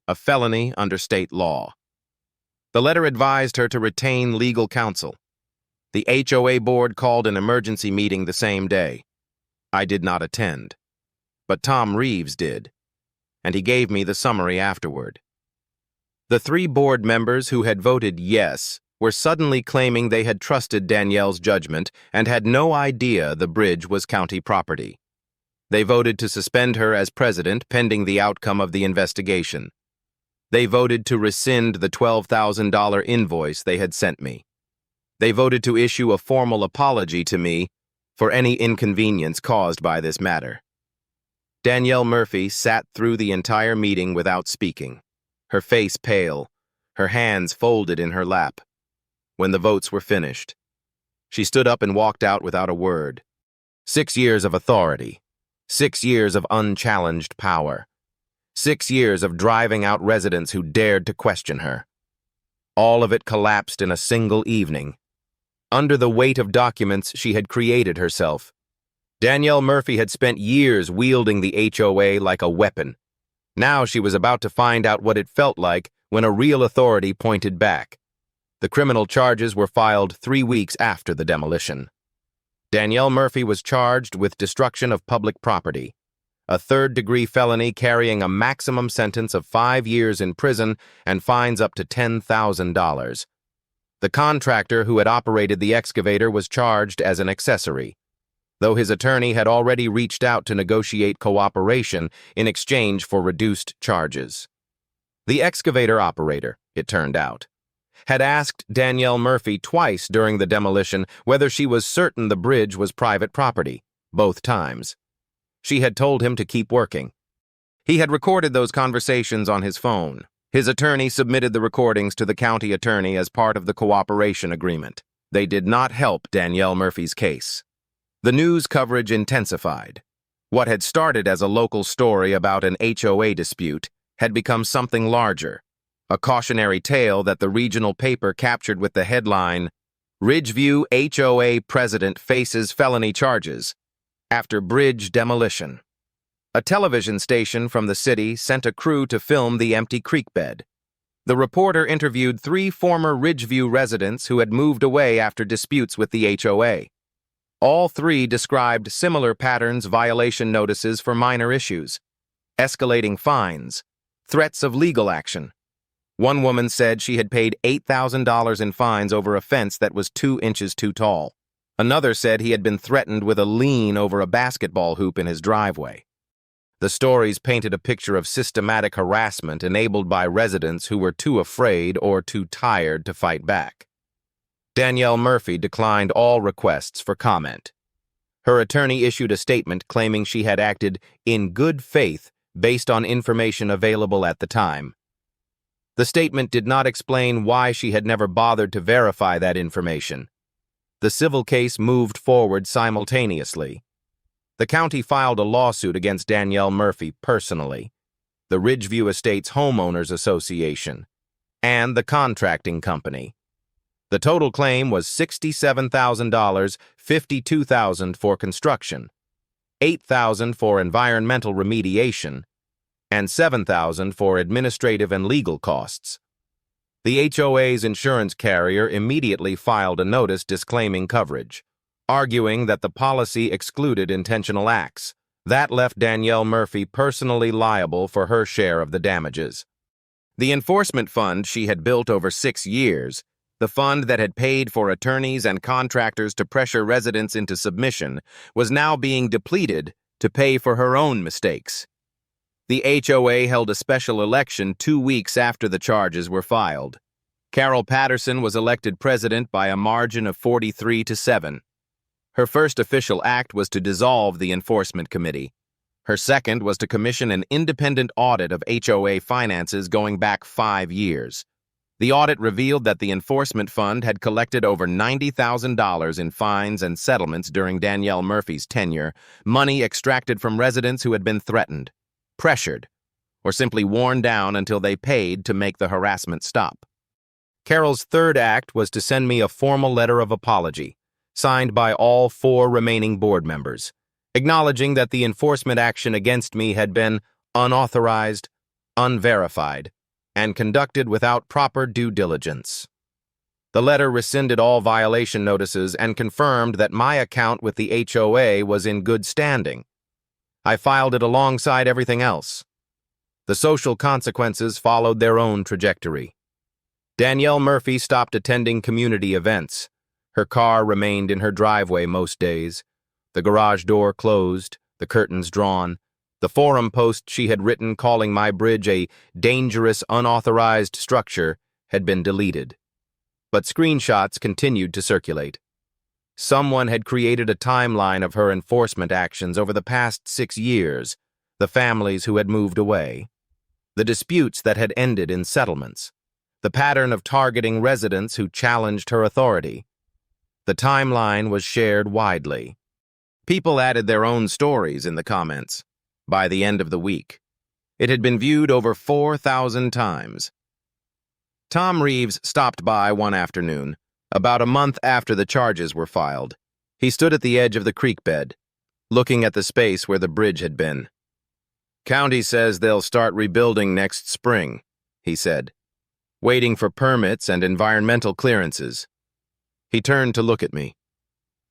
a felony under state law. The letter advised her to retain legal counsel. The HOA board called an emergency meeting the same day. I did not attend, but Tom Reeves did, and he gave me the summary afterward. The 3 board members who had voted yes were suddenly claiming they had trusted Danielle's judgment and had no idea the bridge was county property. They voted to suspend her as president pending the outcome of the investigation. They voted to rescind the $12,000 invoice they had sent me. They voted to issue a formal apology to me for any inconvenience caused by this matter. Danielle Murphy sat through the entire meeting without speaking, her face pale, her hands folded in her lap. When the votes were finished, she stood up and walked out without a word. 6 years of authority, 6 years of unchallenged power, 6 years of driving out residents who dared to question her. All of it collapsed in a single evening. Under the weight of documents she had created herself, Danielle Murphy had spent years wielding the HOA like a weapon. Now she was about to find out what it felt like when a real authority pointed back. The criminal charges were filed 3 weeks after the demolition. Danielle Murphy was charged with destruction of public property, a third-degree felony carrying a maximum sentence of 5 years in prison and fines up to $10,000. The contractor who had operated the excavator was charged as an accessory, though his attorney had already reached out to negotiate cooperation in exchange for reduced charges. The excavator operator, it turned out, had asked Danielle Murphy twice during the demolition whether she was certain the bridge was private property, both times. She had told him to keep working. He had recorded those conversations on his phone. His attorney submitted the recordings to the county attorney as part of the cooperation agreement. They did not help Danielle Murphy's case. The news coverage intensified. What had started as a local story about an HOA dispute had become something larger, a cautionary tale that the regional paper captured with the headline, "Ridgeview HOA President Faces Felony Charges After Bridge Demolition." A television station from the city sent a crew to film the empty creek bed. The reporter interviewed 3 former Ridgeview residents who had moved away after disputes with the HOA. All 3 described similar patterns, violation notices for minor issues, escalating fines, threats of legal action. One woman said she had paid $8,000 in fines over a fence that was 2 inches too tall. Another said he had been threatened with a lien over a basketball hoop in his driveway. The stories painted a picture of systematic harassment enabled by residents who were too afraid or too tired to fight back. Danielle Murphy declined all requests for comment. Her attorney issued a statement claiming she had acted in good faith based on information available at the time. The statement did not explain why she had never bothered to verify that information. The civil case moved forward simultaneously. The county filed a lawsuit against Danielle Murphy personally, the Ridgeview Estates Homeowners Association, and the contracting company. The total claim was $67,000, $52,000 for construction, $8,000 for environmental remediation, and $7,000 for administrative and legal costs. The HOA's insurance carrier immediately filed a notice disclaiming coverage, arguing that the policy excluded intentional acts. That left Danielle Murphy personally liable for her share of the damages. The enforcement fund she had built over 6 years, the fund that had paid for attorneys and contractors to pressure residents into submission, was now being depleted to pay for her own mistakes. The HOA held a special election 2 weeks after the charges were filed. Carol Patterson was elected president by a margin of 43-7. Her first official act was to dissolve the enforcement committee. Her second was to commission an independent audit of HOA finances going back 5 years. The audit revealed that the enforcement fund had collected over $90,000 in fines and settlements during Danielle Murphy's tenure, money extracted from residents who had been threatened, pressured, or simply worn down until they paid to make the harassment stop. Carol's third act was to send me a formal letter of apology, signed by all 4 remaining board members, acknowledging that the enforcement action against me had been unauthorized, unverified, and conducted without proper due diligence. The letter rescinded all violation notices and confirmed that my account with the HOA was in good standing. I filed it alongside everything else. The social consequences followed their own trajectory. Danielle Murphy stopped attending community events. Her car remained in her driveway most days. The garage door closed, the curtains drawn. The forum post she had written calling my bridge a dangerous, unauthorized structure had been deleted. But screenshots continued to circulate. Someone had created a timeline of her enforcement actions over the past 6 years, the families who had moved away, the disputes that had ended in settlements, the pattern of targeting residents who challenged her authority. The timeline was shared widely. People added their own stories in the comments. By the end of the week, it had been viewed over 4,000 times. Tom Reeves stopped by one afternoon, about a month after the charges were filed. He stood at the edge of the creek bed, looking at the space where the bridge had been. "County says they'll start rebuilding next spring," he said, "waiting for permits and environmental clearances." He turned to look at me.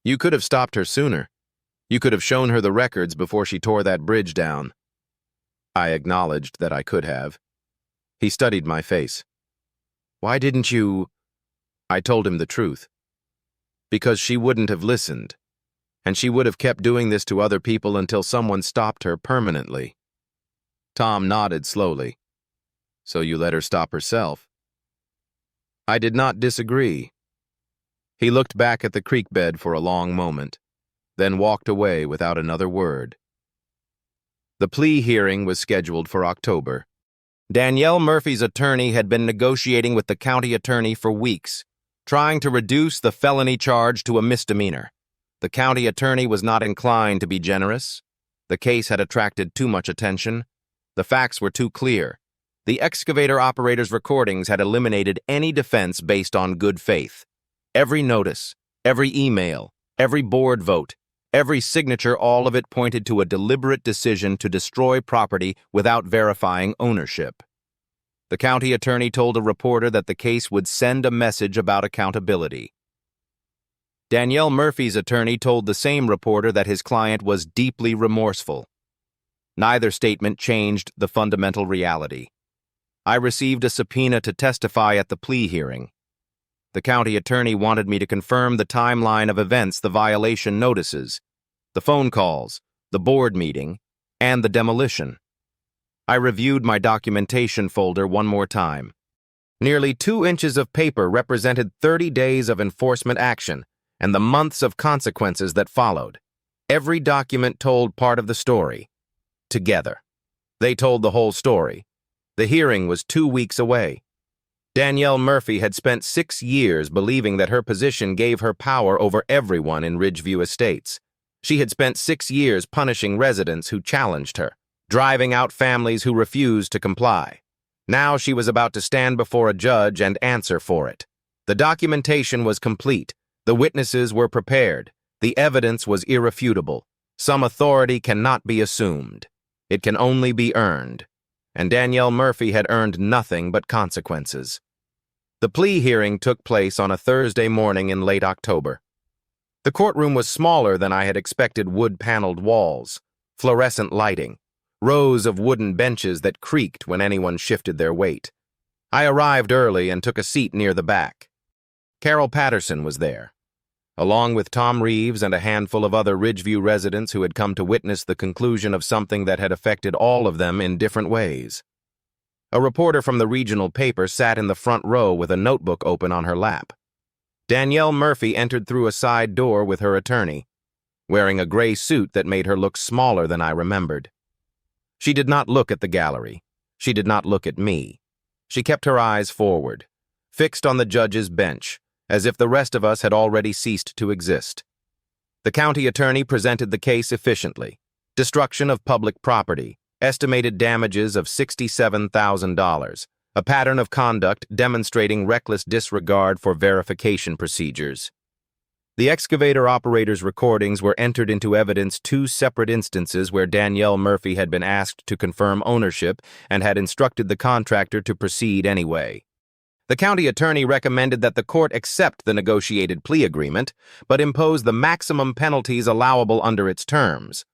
"You could have stopped her sooner. You could have shown her the records before she tore that bridge down." I acknowledged that I could have. He studied my face. "Why didn't you—" I told him the truth. Because she wouldn't have listened, and she would have kept doing this to other people until someone stopped her permanently. Tom nodded slowly. "So you let her stop herself?" I did not disagree. He looked back at the creek bed for a long moment, then walked away without another word. The plea hearing was scheduled for October. Danielle Murphy's attorney had been negotiating with the county attorney for weeks, trying to reduce the felony charge to a misdemeanor. The county attorney was not inclined to be generous. The case had attracted too much attention. The facts were too clear. The excavator operator's recordings had eliminated any defense based on good faith. Every notice, every email, every board vote, every signature, all of it pointed to a deliberate decision to destroy property without verifying ownership. The county attorney told a reporter that the case would send a message about accountability. Danielle Murphy's attorney told the same reporter that his client was deeply remorseful. Neither statement changed the fundamental reality. I received a subpoena to testify at the plea hearing. The county attorney wanted me to confirm the timeline of events, the violation notices, the phone calls, the board meeting, and the demolition. I reviewed my documentation folder one more time. Nearly 2 inches of paper represented 30 days of enforcement action and the months of consequences that followed. Every document told part of the story. Together. They told the whole story. The hearing was 2 weeks away. Danielle Murphy had spent 6 years believing that her position gave her power over everyone in Ridgeview Estates. She had spent 6 years punishing residents who challenged her, driving out families who refused to comply. Now she was about to stand before a judge and answer for it. The documentation was complete. The witnesses were prepared. The evidence was irrefutable. Some authority cannot be assumed. It can only be earned. And Danielle Murphy had earned nothing but consequences. The plea hearing took place on a Thursday morning in late October. The courtroom was smaller than I had expected: wood-paneled walls, fluorescent lighting, rows of wooden benches that creaked when anyone shifted their weight. I arrived early and took a seat near the back. Carol Patterson was there, along with Tom Reeves and a handful of other Ridgeview residents who had come to witness the conclusion of something that had affected all of them in different ways. A reporter from the regional paper sat in the front row with a notebook open on her lap. Danielle Murphy entered through a side door with her attorney, wearing a gray suit that made her look smaller than I remembered. She did not look at the gallery. She did not look at me. She kept her eyes forward, fixed on the judge's bench, as if the rest of us had already ceased to exist. The county attorney presented the case efficiently. Destruction of public property, estimated damages of $67,000, a pattern of conduct demonstrating reckless disregard for verification procedures. The excavator operator's recordings were entered into evidence: two separate instances where Danielle Murphy had been asked to confirm ownership and had instructed the contractor to proceed anyway. The county attorney recommended that the court accept the negotiated plea agreement, but impose the maximum penalties allowable under its terms.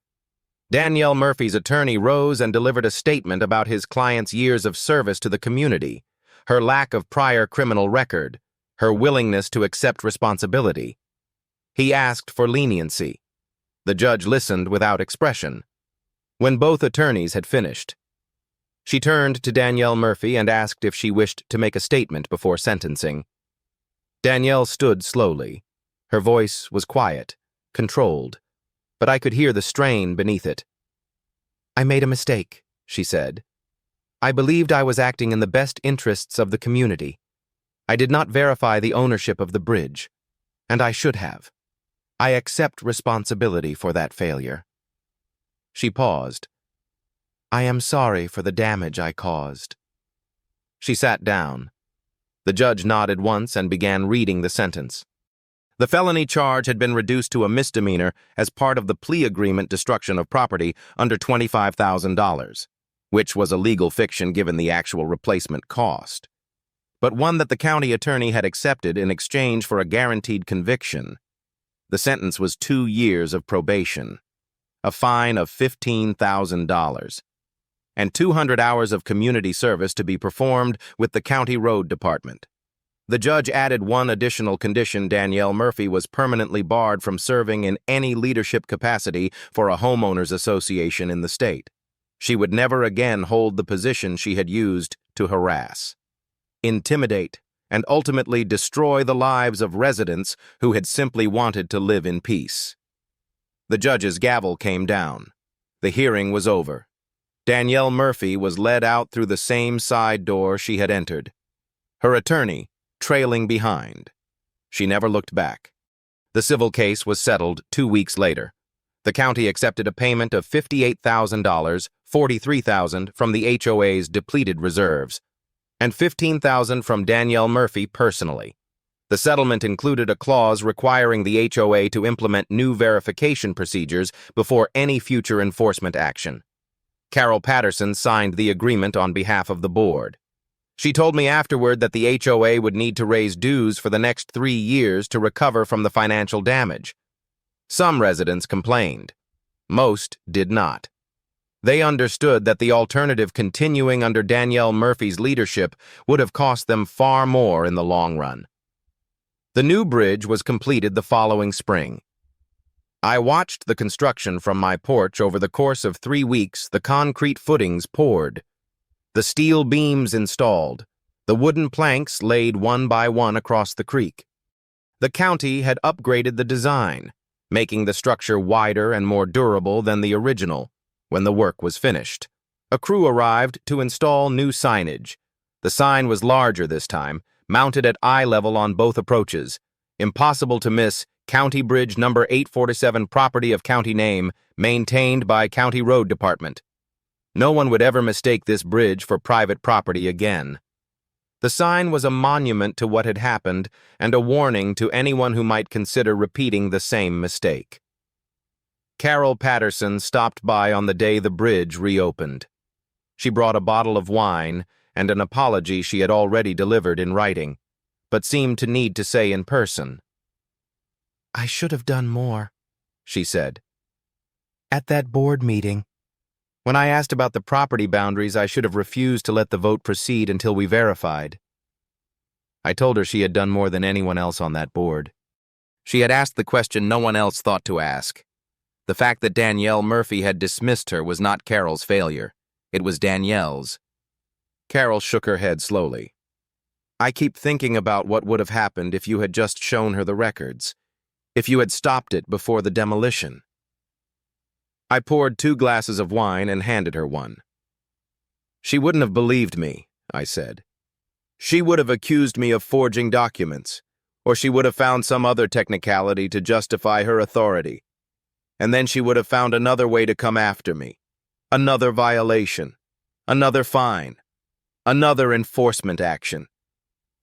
Danielle Murphy's attorney rose and delivered a statement about his client's years of service to the community, her lack of prior criminal record, her willingness to accept responsibility. He asked for leniency. The judge listened without expression. When both attorneys had finished, she turned to Danielle Murphy and asked if she wished to make a statement before sentencing. Danielle stood slowly. Her voice was quiet, controlled, but I could hear the strain beneath it. "I made a mistake," she said. "I believed I was acting in the best interests of the community. I did not verify the ownership of the bridge, and I should have. I accept responsibility for that failure." She paused. "I am sorry for the damage I caused." She sat down. The judge nodded once and began reading the sentence. The felony charge had been reduced to a misdemeanor as part of the plea agreement: destruction of property under $25,000, which was a legal fiction given the actual replacement cost, but one that the county attorney had accepted in exchange for a guaranteed conviction. The sentence was 2 years of probation, a fine of $15,000, and 200 hours of community service to be performed with the county road department. The judge added one additional condition: Danielle Murphy was permanently barred from serving in any leadership capacity for a homeowners association in the state. She would never again hold the position she had used to harass, intimidate, and ultimately destroy the lives of residents who had simply wanted to live in peace. The judge's gavel came down. The hearing was over. Danielle Murphy was led out through the same side door she had entered, her attorney trailing behind. She never looked back. The civil case was settled 2 weeks later. The county accepted a payment of $58,000, $43,000 from the HOA's depleted reserves, and $15,000 from Danielle Murphy personally. The settlement included a clause requiring the HOA to implement new verification procedures before any future enforcement action. Carol Patterson signed the agreement on behalf of the board. She told me afterward that the HOA would need to raise dues for the next 3 years to recover from the financial damage. Some residents complained. Most did not. They understood that the alternative, continuing under Danielle Murphy's leadership, would have cost them far more in the long run. The new bridge was completed the following spring. I watched the construction from my porch. Over the course of 3 weeks, the concrete footings poured, the steel beams installed, the wooden planks laid one by one across the creek. The county had upgraded the design, making the structure wider and more durable than the original. When the work was finished, a crew arrived to install new signage. The sign was larger this time, mounted at eye level on both approaches. Impossible to miss: County Bridge number 847, property of county name, maintained by County Road Department. No one would ever mistake this bridge for private property again. The sign was a monument to what had happened and a warning to anyone who might consider repeating the same mistake. Carol Patterson stopped by on the day the bridge reopened. She brought a bottle of wine and an apology she had already delivered in writing. but seemed to need to say in person. "I should have done more," she said. "At that board meeting. When I asked about the property boundaries, I should have refused to let the vote proceed until we verified." I told her she had done more than anyone else on that board. She had asked the question no one else thought to ask. The fact that Danielle Murphy had dismissed her was not Carol's failure. It was Danielle's. Carol shook her head slowly. "I keep thinking about what would have happened if you had just shown her the records, if you had stopped it before the demolition." I poured 2 glasses of wine and handed her one. "She wouldn't have believed me," I said. "She would have accused me of forging documents, or she would have found some other technicality to justify her authority. And then she would have found another way to come after me. Another violation. Another fine. Another enforcement action.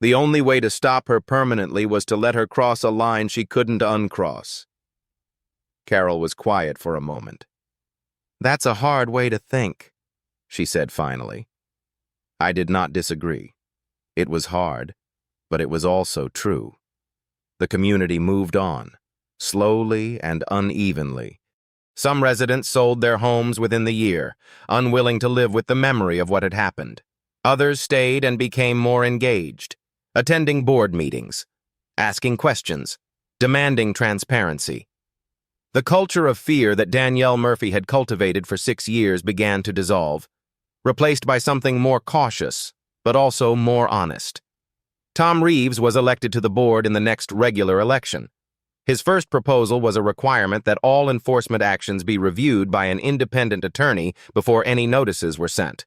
The only way to stop her permanently was to let her cross a line she couldn't uncross." Carol was quiet for a moment. "That's a hard way to think," she said finally. I did not disagree. It was hard, but it was also true. The community moved on, slowly and unevenly. Some residents sold their homes within the year, unwilling to live with the memory of what had happened. Others stayed and became more engaged, attending board meetings, asking questions, demanding transparency. The culture of fear that Danielle Murphy had cultivated for 6 years began to dissolve, replaced by something more cautious, but also more honest. Tom Reeves was elected to the board in the next regular election. His first proposal was a requirement that all enforcement actions be reviewed by an independent attorney before any notices were sent.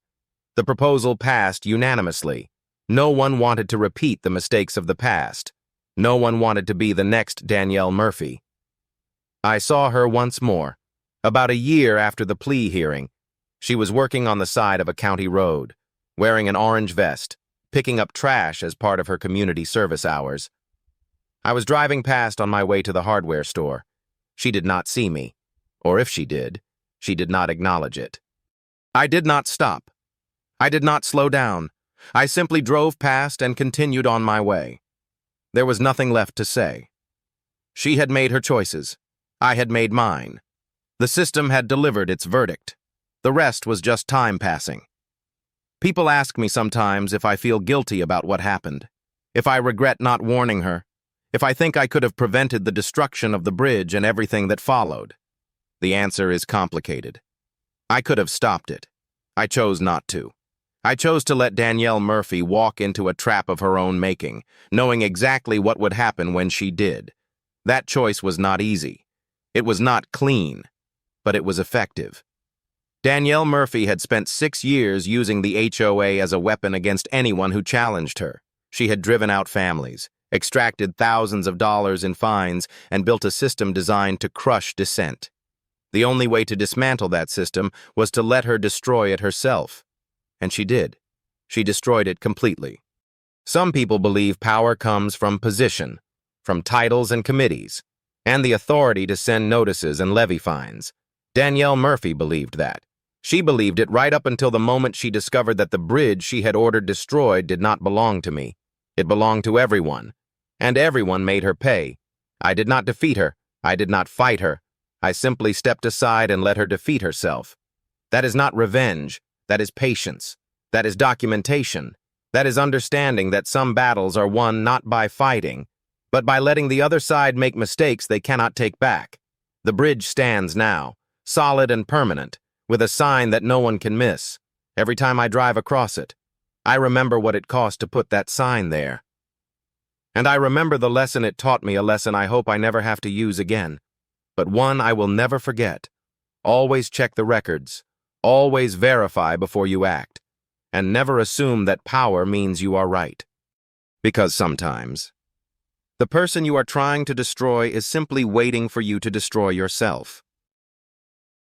The proposal passed unanimously. No one wanted to repeat the mistakes of the past. No one wanted to be the next Danielle Murphy. I saw her once more, about a year after the plea hearing. She was working on the side of a county road, wearing an orange vest, picking up trash as part of her community service hours. I was driving past on my way to the hardware store. She did not see me, or if she did not acknowledge it. I did not stop. I did not slow down. I simply drove past and continued on my way. There was nothing left to say. She had made her choices. I had made mine. The system had delivered its verdict. The rest was just time passing. People ask me sometimes if I feel guilty about what happened, if I regret not warning her, if I think I could have prevented the destruction of the bridge and everything that followed. The answer is complicated. I could have stopped it. I chose not to. I chose to let Danielle Murphy walk into a trap of her own making, knowing exactly what would happen when she did. That choice was not easy. It was not clean, but it was effective. Danielle Murphy had spent 6 years using the HOA as a weapon against anyone who challenged her. She had driven out families, extracted thousands of dollars in fines, and built a system designed to crush dissent. The only way to dismantle that system was to let her destroy it herself. And she did. She destroyed it completely. Some people believe power comes from position, from titles and committees, and the authority to send notices and levy fines. Danielle Murphy believed that. She believed it right up until the moment she discovered that the bridge she had ordered destroyed did not belong to me. It belonged to everyone, and everyone made her pay. I did not defeat her. I did not fight her. I simply stepped aside and let her defeat herself. That is not revenge. That is patience. That is documentation. That is understanding that some battles are won not by fighting, but by letting the other side make mistakes they cannot take back. The bridge stands now, solid and permanent, with a sign that no one can miss. Every time I drive across it, I remember what it cost to put that sign there. And I remember the lesson it taught me, a lesson I hope I never have to use again, but one I will never forget. Always check the records. Always verify before you act. And never assume that power means you are right. Because sometimes, the person you are trying to destroy is simply waiting for you to destroy yourself.